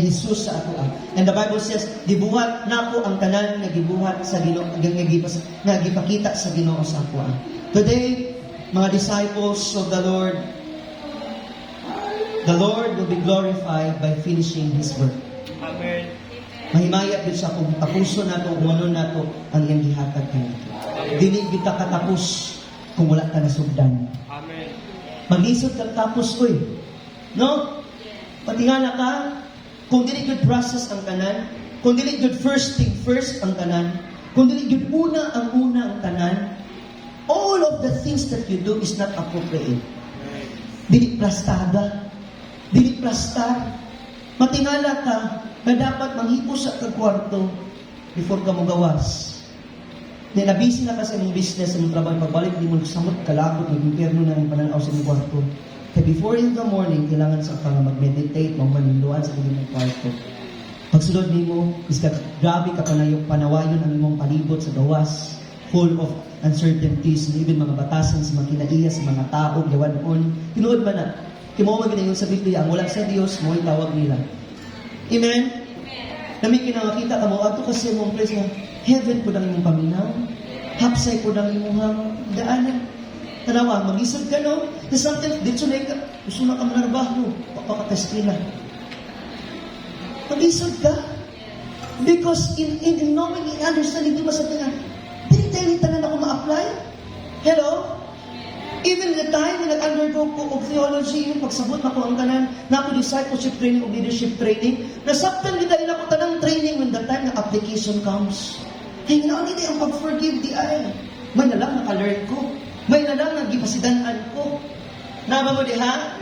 Jesus sa atoan. And the Bible says, gibuhat na ako ang tanan na gibuhat sa Ginoo, nga gipakita sa Ginoo sa atoan. Today, mga disciples of the Lord will be glorified by finishing His work. Amen. Mahimaya din siya kung tapuso nato, umano nato ang iyang gihatag kanito. Dili kita katapos kung wala ka nasugdan. Amen. Maglisod ka tapos ko eh. No? Patingala ka, kung dili good process ang tanan, kung dili good first thing first ang tanan, kung dili good una ang tanan, all of the things that you do is not appropriate. Dili plastada, dili plastar. Matingala ka na dapat manghipos sa kagwarto before ka magawas. Nabisi na ka sa imong business, sa imong trabaho, pagbalik, di mo samot, kalabot, mag-impierno na yung pananaw sa imong kwarto. Kaya before in the morning, kailangan sa ka mag-meditate, magmaninduan sa imong kwarto. Pagsulod nimo, is ka, grabe ka panawayon ang imong palibot sa gawas, full of uncertainties, even mga batasan sa mga kinaiya, sa mga tao, gawanon. Tinuod ba na? Kaya mo maginayon sa Biblia, ang wala sa Diyos, mo itawag nila. Amen? Nami kinakita ka mo, ato kasi mong place na, heaven po lang imong paminaw, hapsay po lang imong daanan. Tanawa, mag-isag ka no? Na sometimes, dito na ka, gusto na kang narbaho, papakatestila. Mag-isag ka. Because in knowing, in understanding, di ba sa tingnan, dili tanan ako ma-apply? Hello? Even the time na nag-undergo ko of theology, yung pagsabot na ko ang tanan, na ako discipleship training o leadership training, nasabtan nila ila ko tanang training when the time na application comes. Kaya nga hindi ang pag-forgive di ay. May na lang naka-learn ko. May na lang nagipasidanaan ko. Naba mo di ha?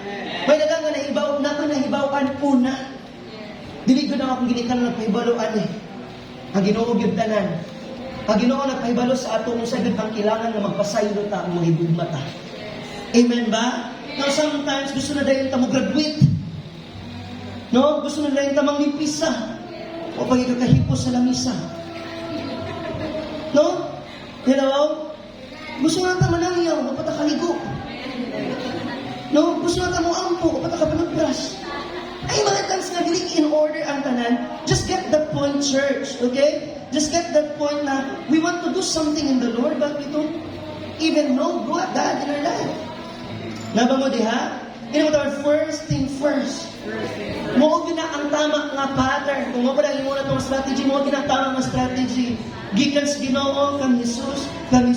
May na lang na nahibawan po na. Dili ko na akong ginitan na nagpahibaluan eh. Ang Ginoo gyud tanan. Ang Ginoo nagpahibalo sa ato kung sagad ang kailangan na magpasaylo ta ang mga higugma ta. Amen ba? Now sometimes gusto na dayon ta mo graduate. No? Gusto na dayon ta manglipisa. O pagkakahipos sa lamisa. No? Hello? Gusto na ta manangyaw, mapatakaligo. No? Gusto na ta mo ampo, mapatakapano toothbrush. Ay, mga times nga dili in order ang tanan. Just get that point, church. Okay? Just get that point na we want to do something in the Lord, but we don't even know God in our life. Naba mo diha? You know what our first thing first? Mo gina ang tama nga pattern. Kung mo ba lang yung itong strategy, mo gina ang tama nga strategy. Gikan sa Ginoo kang Jesus yang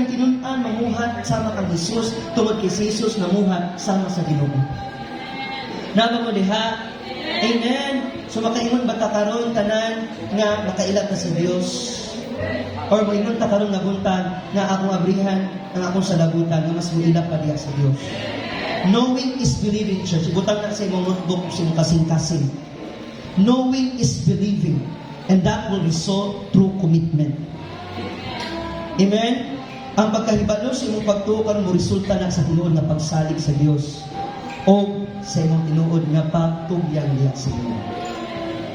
tinunan mamuhat sama kang Jesus, tungod kay Jesus namuhat sama sa Ginoo. Naba mo diha? Amen. So makaingon ba ta karon tanan nga makailat na sa Dios? Or moingon ta karon nga buntag nga akong abrihan ang akong salabutan nga mas muilap pa diha sa Dios. Knowing is believing, church. Butang na sa imong notebook sa imong kasing-kasing. Knowing is believing, and that will result through commitment. Amen? Ang pagkahibalo sa imong pagtuo karon mo resulta na sa tinuod na pagsalig sa Dios o sa imong tinuod nga pagtubyang diha sa Ginoo.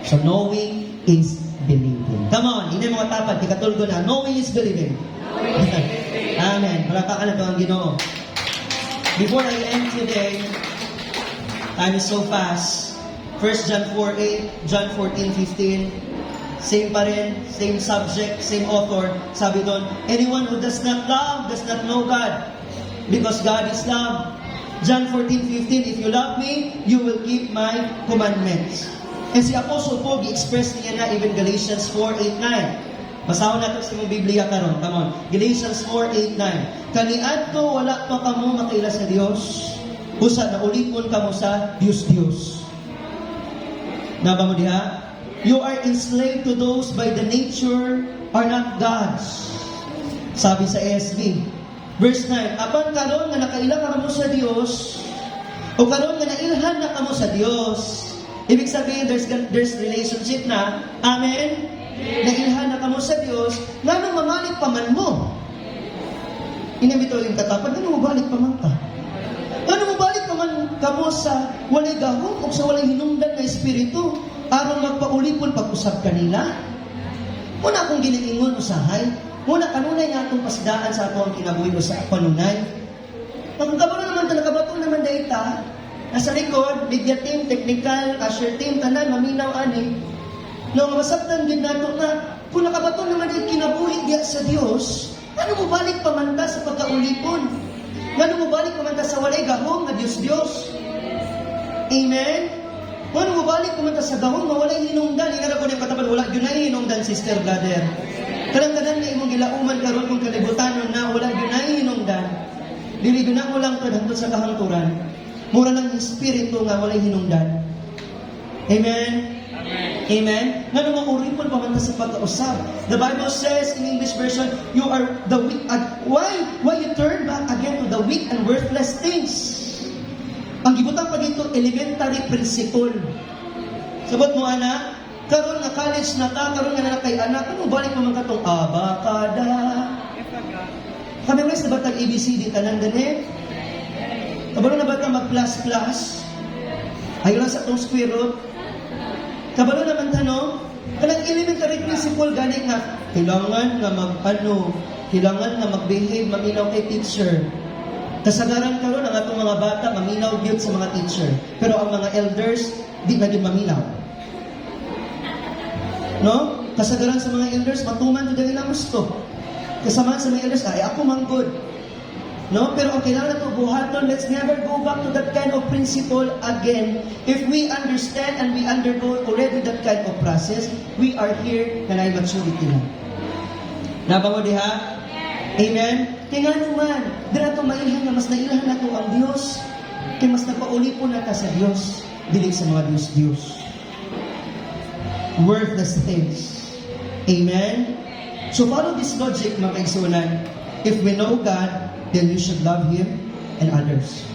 So knowing is believing. Come on, ini mga tapat ikatulgo na. Knowing is believing. Amen. Palakpakan na ito ang Ginoo. Before I end today, time is so fast. 1 John 4:8, John 14:15. Same pa rin, same subject, same author. Sabi doon, anyone who does not love does not know God, because God is love. John 14:15, if you love me, you will keep my commandments. And si Apostle Paul, i-express niya na even Galatians 4:8-9. Basahon natin sa mong Biblia karon. Come on. Galatians 4:8-9. Kaniadto wala pa kamo makaila sa Dios. Usa na ulipon kamo sa Dios. Naba mo diha? You are enslaved to those by the nature are not God's. Sabi sa ASB. Verse 9. Apan karon nga nakaila kamo sa Dios, o karon nga nailhan na kamo sa Dios. Ibig sabihin there's relationship na. Amen. Nailhan na kamo sa Dios, ngano mamalik pa man mo. Inabito yung katapat, ngano mabalik pa man ka? Ngano mabalik pa man kamo sa walay gahom o sa walay hinungdan na espiritu aron magpaulipon pag-usab kanila? Muna akong giniingon usahay, muna kanunay nga itong pasdaan sa ato ang kinabuhi o sa panunay. Ang kabalo naman ito, nakabato naman data, nasa likod, media team, technical, cashier team, tanan, maminaw, ani. No, masabtan din nato na kung nakabato naman yung kinabuhi diya sa Dios, ano mo balik pamanta sa pagkaulipon? Ano mo balik pamanta sa walay gahom na Diyos? Amen? Ano mo balik pamanta sa gahom na walay hinungdan? Ingara ko na yung katapan, wala yun na hinungdan, sister, brother. Kadang-kadang na imong gilauman karon kung kalibutanon na wala yun na hinungdan. Dili yun na mo lang to hangtod sa kahangturan. Mura ng espiritu nga walay hinungdan. Amen? Amen? Nga naman uripon pamanta sa pagkausap. The Bible says in English version, you are the weak. Why you turn back again to the weak and worthless things? Ang gibutang pa dito, elementary principle. Sabot mo, anak, karon nga college na ta, karon nga na kay anak, ano balik mo man katong abakada? Kami guys, na ba tag ABCD tanan gani? Kabalo na ba ta mag plus? Ayaw lang sa itong square root. Kabalo naman tanong, kanang elementary principle gani nga, kailangan nga mag-behave, maminaw kay teacher. Kasagaran karon ang atong mga bata, maminaw gyud sa mga teacher. Pero ang mga elders, di na gyud maminaw. No? Kasagaran sa mga elders, matuman gyud ang gusto. Kasama sa mga elders, ay ako man good. No? Pero ang kailangan ito buhaton, let's never go back to that kind of principle again. If we understand and we undergo already that kind of process, we are here na may maturity na. Nabango diha? Amen? Kaya nga naman, dira ito mailhan na mas nailhan na ito ang Diyos. Kaya mas napaulipon na ta sa Diyos, dili sa mga Diyos. Worthless things. Amen? So follow this logic, mga kaigsunan. If we know God, then you should love Him and others.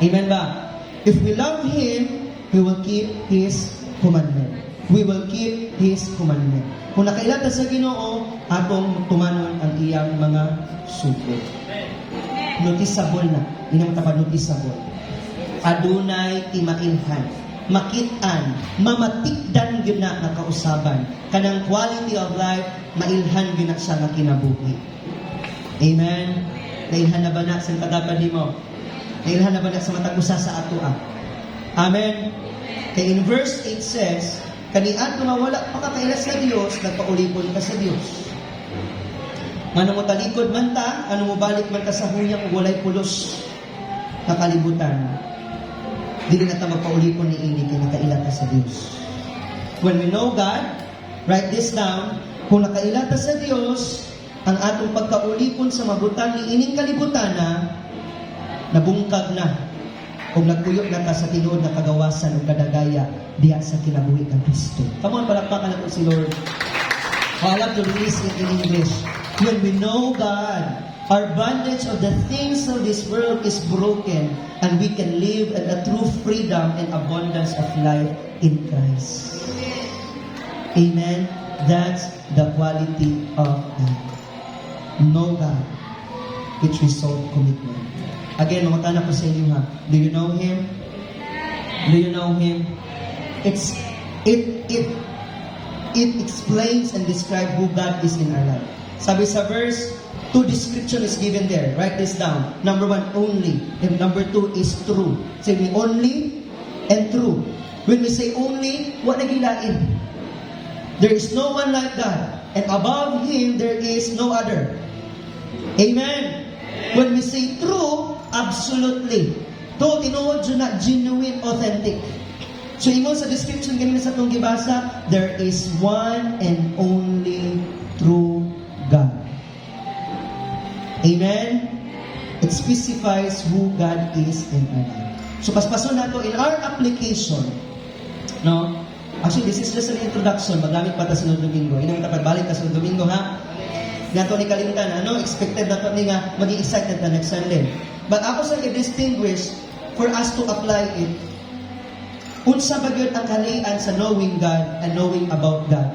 Amen ba? If we love Him, we will keep His commandment. We will keep His commandment. Kung nakailata sa Ginoo, atong tumanon ang iyang mga sugo. Noticeable na. Inang tapad noticeable. Adunay timailhan. Makitaan. Mamatikdan yun na nakausaban. Kanang quality of life, mailhan yun na siya na kinabuhi. Amen? Nailhan na ba na sa kadapan mo? Nailhan na ba na sa matag usa sa ato Amen. Kaya in verse 8 says, kaniadto nga wala pa ka kaila sa Dios, nagpaulipon ka sa Dios. Ano mo talikod man ta, ano mo balik man ta sa huyang walay pulos na kalibutan. Dili na ta magpaulipon ni ini kay nakaila ta sa Dios. When we know God, write this down, kung nakaila ta sa Dios, ang atong pagkaulipon sa mabutan ni ining kalibutan na nabungkag na kung nagkuyok na ta sa tinuod na kagawasan o kadagaya diya sa kinabuhi ng Kristo. Come on, palakpakan natin si Lord. I love to release it in English. When we know God, our bondage of the things of this world is broken and we can live in a true freedom and abundance of life in Christ. Amen. That's the quality of God. Know God, which result commitment. Again, mga tanak ko sa inyo ha. Do you know Him? Do you know Him? It explains and describes who God is in our life. Sabi sa verse, 2 description is given there. Write this down. Number 1, only. And number 2 is true. Say we only and true. When we say only, what nagilain? There is no one like God. And above Him, there is no other. Amen. When we say true, absolutely. To, tinuod yun na genuine, authentic. So, ingon sa description ganun sa itong gibasa, there is one and only true God. Amen? It specifies who God is in our life. So, paspason nato in our application, no? Actually, this is just an introduction. Magamit pa ta sa Domingo. Inang tapagbalik ta sa Domingo, ha? Nato ni kalimtan, ano? Expected na to ni nga maging excited na next Sunday. But ako sa i-distinguish for us to apply it, unsa ba yun ang kalayan sa knowing God and knowing about God?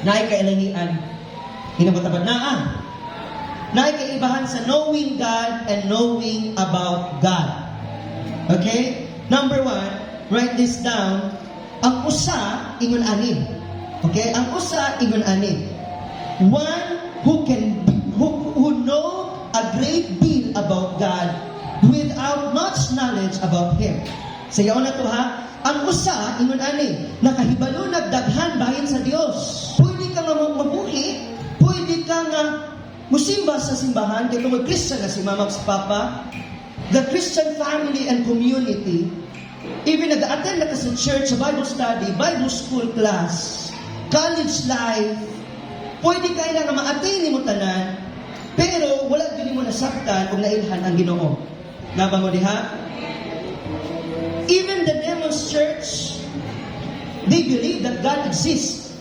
Naay kailangian, hinabatabad na naay kaibahan sa knowing God and knowing about God. Okay? Number 1, write this down. Ang usa, ingon ani. Okay? Ang usa, ingon ani. One who know a great deal about God without much knowledge about Him. Sayaw na to ha. Ang usa, ingon ani, nakahibalo nagdaghan bahin sa Dios. Pwede ka nga mabuhi, pwede ka nga musimba sa simbahan, kaya kung Christian na si mama at si papa, the Christian family and community, even nag-attend na ka sa church, sa Bible study, Bible school class, college life, pwede ka ilang nga ma-attain mo tanan, pero wala din mo nasaktan kung nailhan ang Ginoo. Naba mo diha? Even the demons church, they believe that God exists.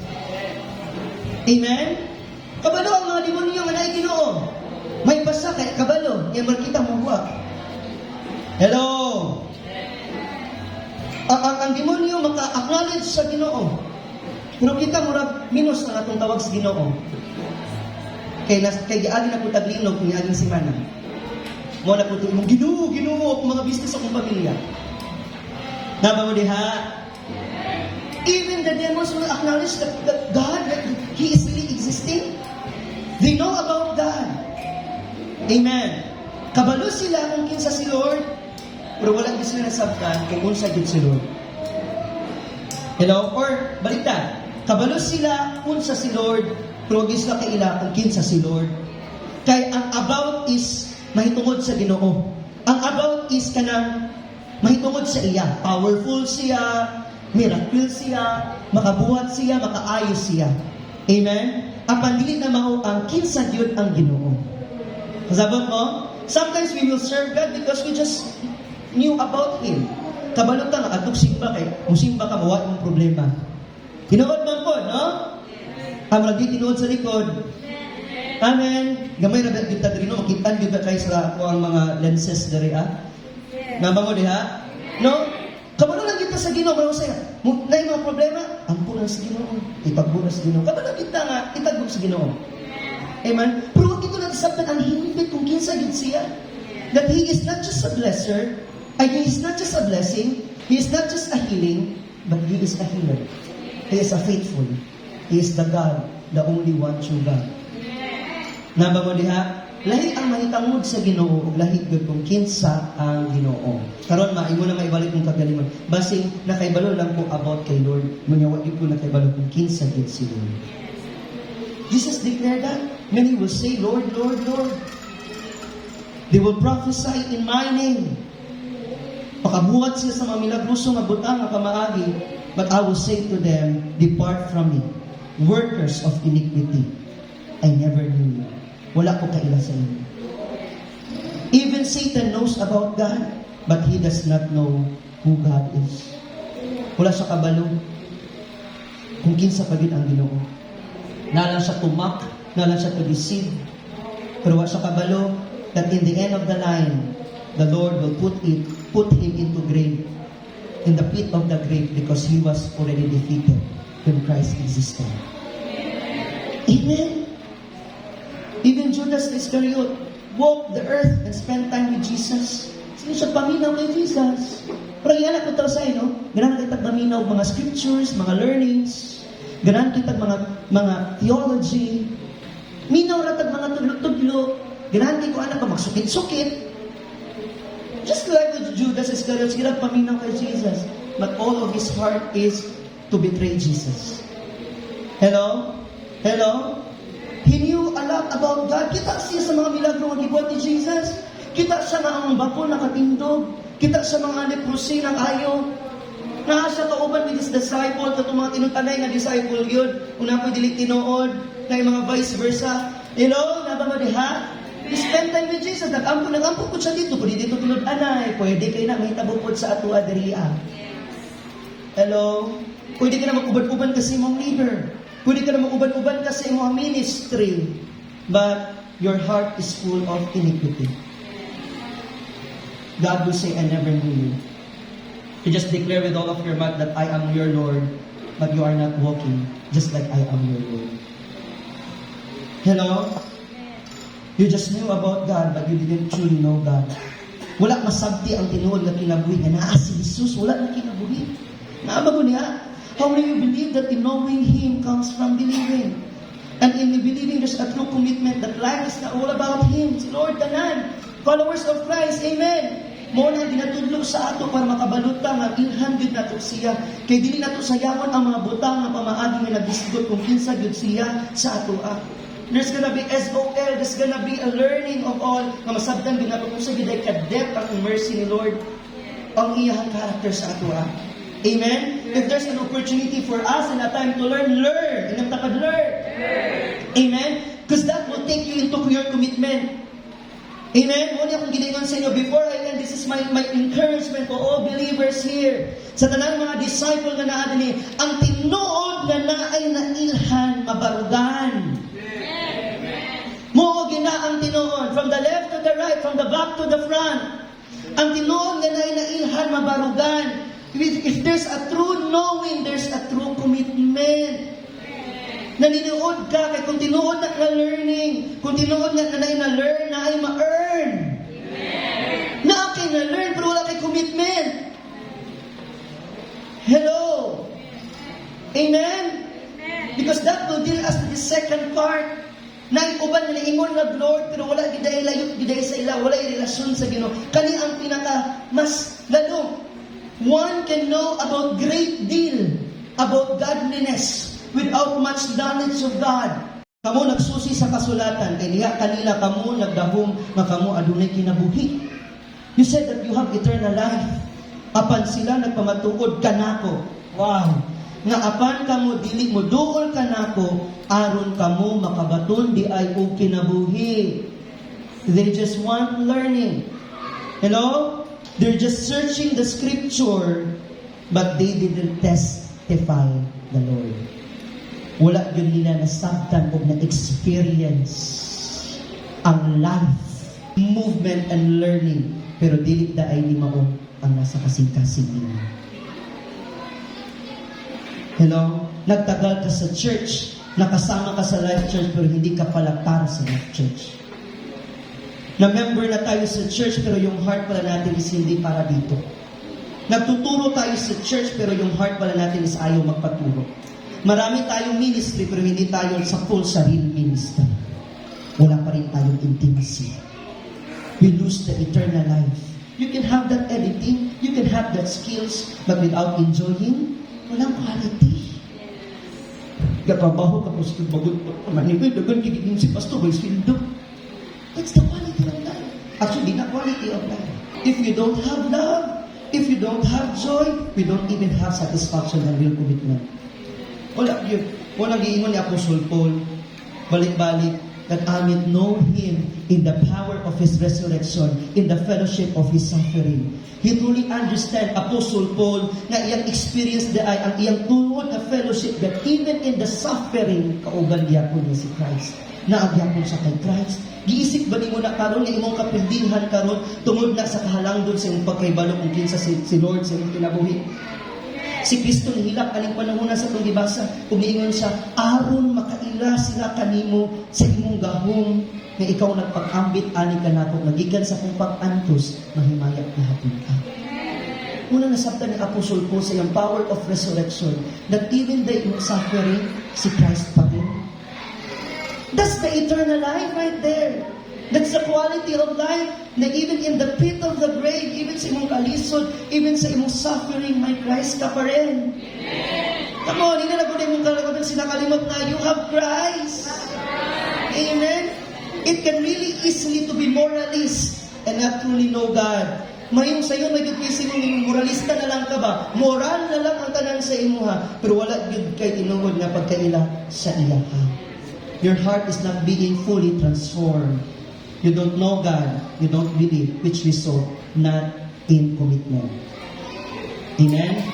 Amen? Kabalo ang mga demonyo nga naay Ginoo. May basa kay kabalo, yan makita mo buwak. Hello? Ang demonyo maka-acknowledge sa Ginoo. Pero kita murag minus ang atong tawag sa Ginoo. Kay giagi na po taglinog ni aging simana. Mo na po ito, Ginoo, akong mga business, akong pamilya. Naba mo diha? Even the demons will acknowledge that God, that He is really existing. They know about God. Amen. Kabalo sila kung kinsa si Lord, pero wala din sila nasabtan kung unsa gid si Lord. Hello? Or, baliktad. Kabalo sila unsa si Lord, pero di sila kaila kung kinsa si Lord. Kay ang about is mahitungod sa Ginoo. Ang about is kanang mahitungod sa iya. Powerful siya, miracle siya, makabuhat siya, makaayos siya. Amen? Apan dili na mao ang kinsa gyud ang Ginoo. Kasabot mo? Sometimes we will serve God because we just knew about Him. Kabalo ta nga adtong simba kay musimba ka mawa imong problema. Tinuod man po, no? Amra di tinuod sa likod. Amen. Gamay ra kita diri no makitan gyud kay sa ang mga lenses diri Naba mo diha? No? Kabalo lang kita sa Ginoo, mao saya. Nay mga problema, ampunan sa Ginoo. Ipagbunas sa Ginoo. Kabalo kita nga itagbo sa Ginoo. Amen. Pero wag ito nagsabtan ang hingpit kung kinsa gid siya. That He is not just a blesser, He is not just a blessing, He is not just a healing, but He is a healer. He is a faithful. He is the God, the only one true God. Naba mo diha? lahi ang mahitangod sa Ginoo ug lahi gyud kung kinsa ang Ginoo. Karon imo na maibalik kong kagalingon. Basing nakaibalo lang ko about kay Lord, munyawa gyud ko nakaibalo kung kinsa gyud si Lord. Jesus declared that. Many will say, Lord, Lord, Lord. They will prophesy in my name. Pakabuhat sila sa mga milagroso nga butang nga pamaagi. But I will say to them, depart from me, workers of iniquity. I never knew you. Wala ko kaila sa inyo. Even Satan knows about God, but he does not know who God is. Wala siya kabalo kung kinsa pagid ang Ginoo. Nalang siya tumak, nalang siya to deceive. Pero wala siya kabalo that in the end of the line, the Lord will put him into grave, in the pit of the grave, because he was already defeated when Christ existed. Amen. Even Judas Iscariot walked the earth and spent time with Jesus. Sino siya paminaw kay Jesus? Pero yan ako tao sa no? Ganaan kita paminaw mga scriptures, mga learnings. Ganaan kita mga theology. Minaw ratag mga tudlo-tudlo. Ganaan ko anak ka magsukit-sukit. Just like with Judas Iscariot, sila paminaw kay Jesus. But all of his heart is to betray Jesus. Hello? Hello? He knew a lot about God. Kita siya sa mga milagro nga gibuhat ni Jesus. Kita siya nga ang bako nakatindog. Kita siya mga leprosi ng ayo. Naa siya kauban with his disciple, katong mga tinutanay nga disciple yun. Una ko dili tinuod, na yung mga vice versa. Hello? Naba mo diha? He spent time with Jesus. Nag-ampo po siya dito. Kung dito tulad anay, pwede kayo na mahitabo po sa ato adria. Hello? Pwede ka na mag-uban-uban kasi mong leader. Pwede ka na mag-uban-uban kasi mong ministry. But your heart is full of iniquity. God will say, I never knew you. You just declare with all of your mouth that I am your Lord, but you are not walking just like I am your Lord. Hello? You just knew about God, but you didn't truly know God. Wala masabti ang tinuod na kinabuhi. Nga si Jesus, wala na kinabuhi. Naaba ko niya, how will you believe that in knowing Him comes from believing? And in believing, there's a true commitment that life is not all about Him. Si Lord Tanan, followers of Christ, Amen. Mo na ginatudlo sa ato para makabaluta nga ilhan gyud nato siya. Kay dili nato sayawon ang mga butang nga pamaagi nga nagisgot kung kinsa gyud siya sa ato. There's gonna be SOL, there's gonna be a learning of all nga masabtan gyud nato kung sa gyud ay ka-depth ang mercy ni Lord ang iyang character sa ato. Amen? If there's an opportunity for us and a time to learn, learn. Inang tapad, learn. Amen? Because that will take you into your commitment. Amen? Muna akong giningon sa inyo, before I end, this is my encouragement to all believers here. Sa tanang mga disciple nga naa ni, ang tinuod nga naay nailhan, mabarugan. Mo gina ang tinuod, from the left to the right, from the back to the front. Ang tinuod nga naay nailhan, mabarugan. If there's a true knowing, there's a true commitment. Naninood ka, kay kung tinuod na learning, kung tinuod na na-learn, na ay ma-earn. Na okay na-learn, pero wala kay commitment. Hello? Amen? Because that will deal us to the second part. Naiuban na ingon nga Lord, pero wala giday layot, giday sa ila, wala relasyon sa Ginoo. Kani ang pinaka mas lalo. One can know about great deal about godliness without much knowledge of God. Kamu nagsusi sa kasulatan, kay niya kanila kamu nagdahom nga kamu adunay kinabuhi. You said that you have eternal life. Apan sila nagpamatuod kanako. Wow. Nga apan kamu dili mo duol kanako, aron kamu makabaton di ay og kinabuhi. They just want learning. Hello? They're just searching the scripture, but they didn't testify the Lord. Wala yun nila nasabtan o na-experience ang life, movement, and learning. Pero dilit na ay limaon ang nasa kasing-kasing nila. Hello? Nagtagal ka sa church, nakasama ka sa life church, pero hindi ka pala para sa life church. Na-member na tayo sa church, pero yung heart pala natin is hindi para dito. Nagtuturo tayo sa church, pero yung heart pala natin is ayaw magpaturo. Marami tayong ministry, pero hindi tayo sa full sarili ministry. wala pa rin tayong intimacy. We lose the eternal life. You can have that editing, you can have that skills, but without enjoying, walang quality. Kapabaho ka po sa bagot po. Manibay, dagan kikiging si Pastor Wilfildo. That's the quality of life. Actually, the quality of life. If you don't have love, if you don't have joy, we don't even have satisfaction and real commitment. Wala yun. Walang giingon ni Apostle Paul, balik-balik, that I may know Him in the power of His resurrection, in the fellowship of His suffering. He truly understand, Apostle Paul, na iyang experience na ay ang iyang tunod na fellowship that even in the suffering, kauban gyapon niya si Christ. Naagyapon sa kay Christ. Giisip ba ni mo na karon nga imong kapildingan karon tungod na sa kahalangdon sa imong pagkaybalo kung kinsa si Lord sa imong kinabuhi? Si Kristo nihilak aning panahon sa itong gibasa, umiingon siya, aron makaila sila kanimo sa imong gahom, nga ikaw nagpag-ambit ani ka nato, nagikan sa kong pag-antos, mahimayat na hapon ka. Una nasabtan ni Apostle Paul sa iyang power of resurrection, that even the suffering, si Christ pa rin. That's the eternal life right there. That's the quality of life na even in the pit of the grave, even sa imong kalisod, even sa imong suffering, may Christ ka pa rin. Come on, hindi na po na imong kalagaman sinakalimot na you have Christ. Amen? It can really easily to be moralist and not truly know God. Mayroon sa iyo, may gagawin mo, moralista na lang ka ba? Moral na lang ang tanan sa imo ha. Pero wala yun kay tinuod na pagkaila sa iya ha. Your heart is not being fully transformed. You don't know God, you don't believe, which result not in commitment. Amen?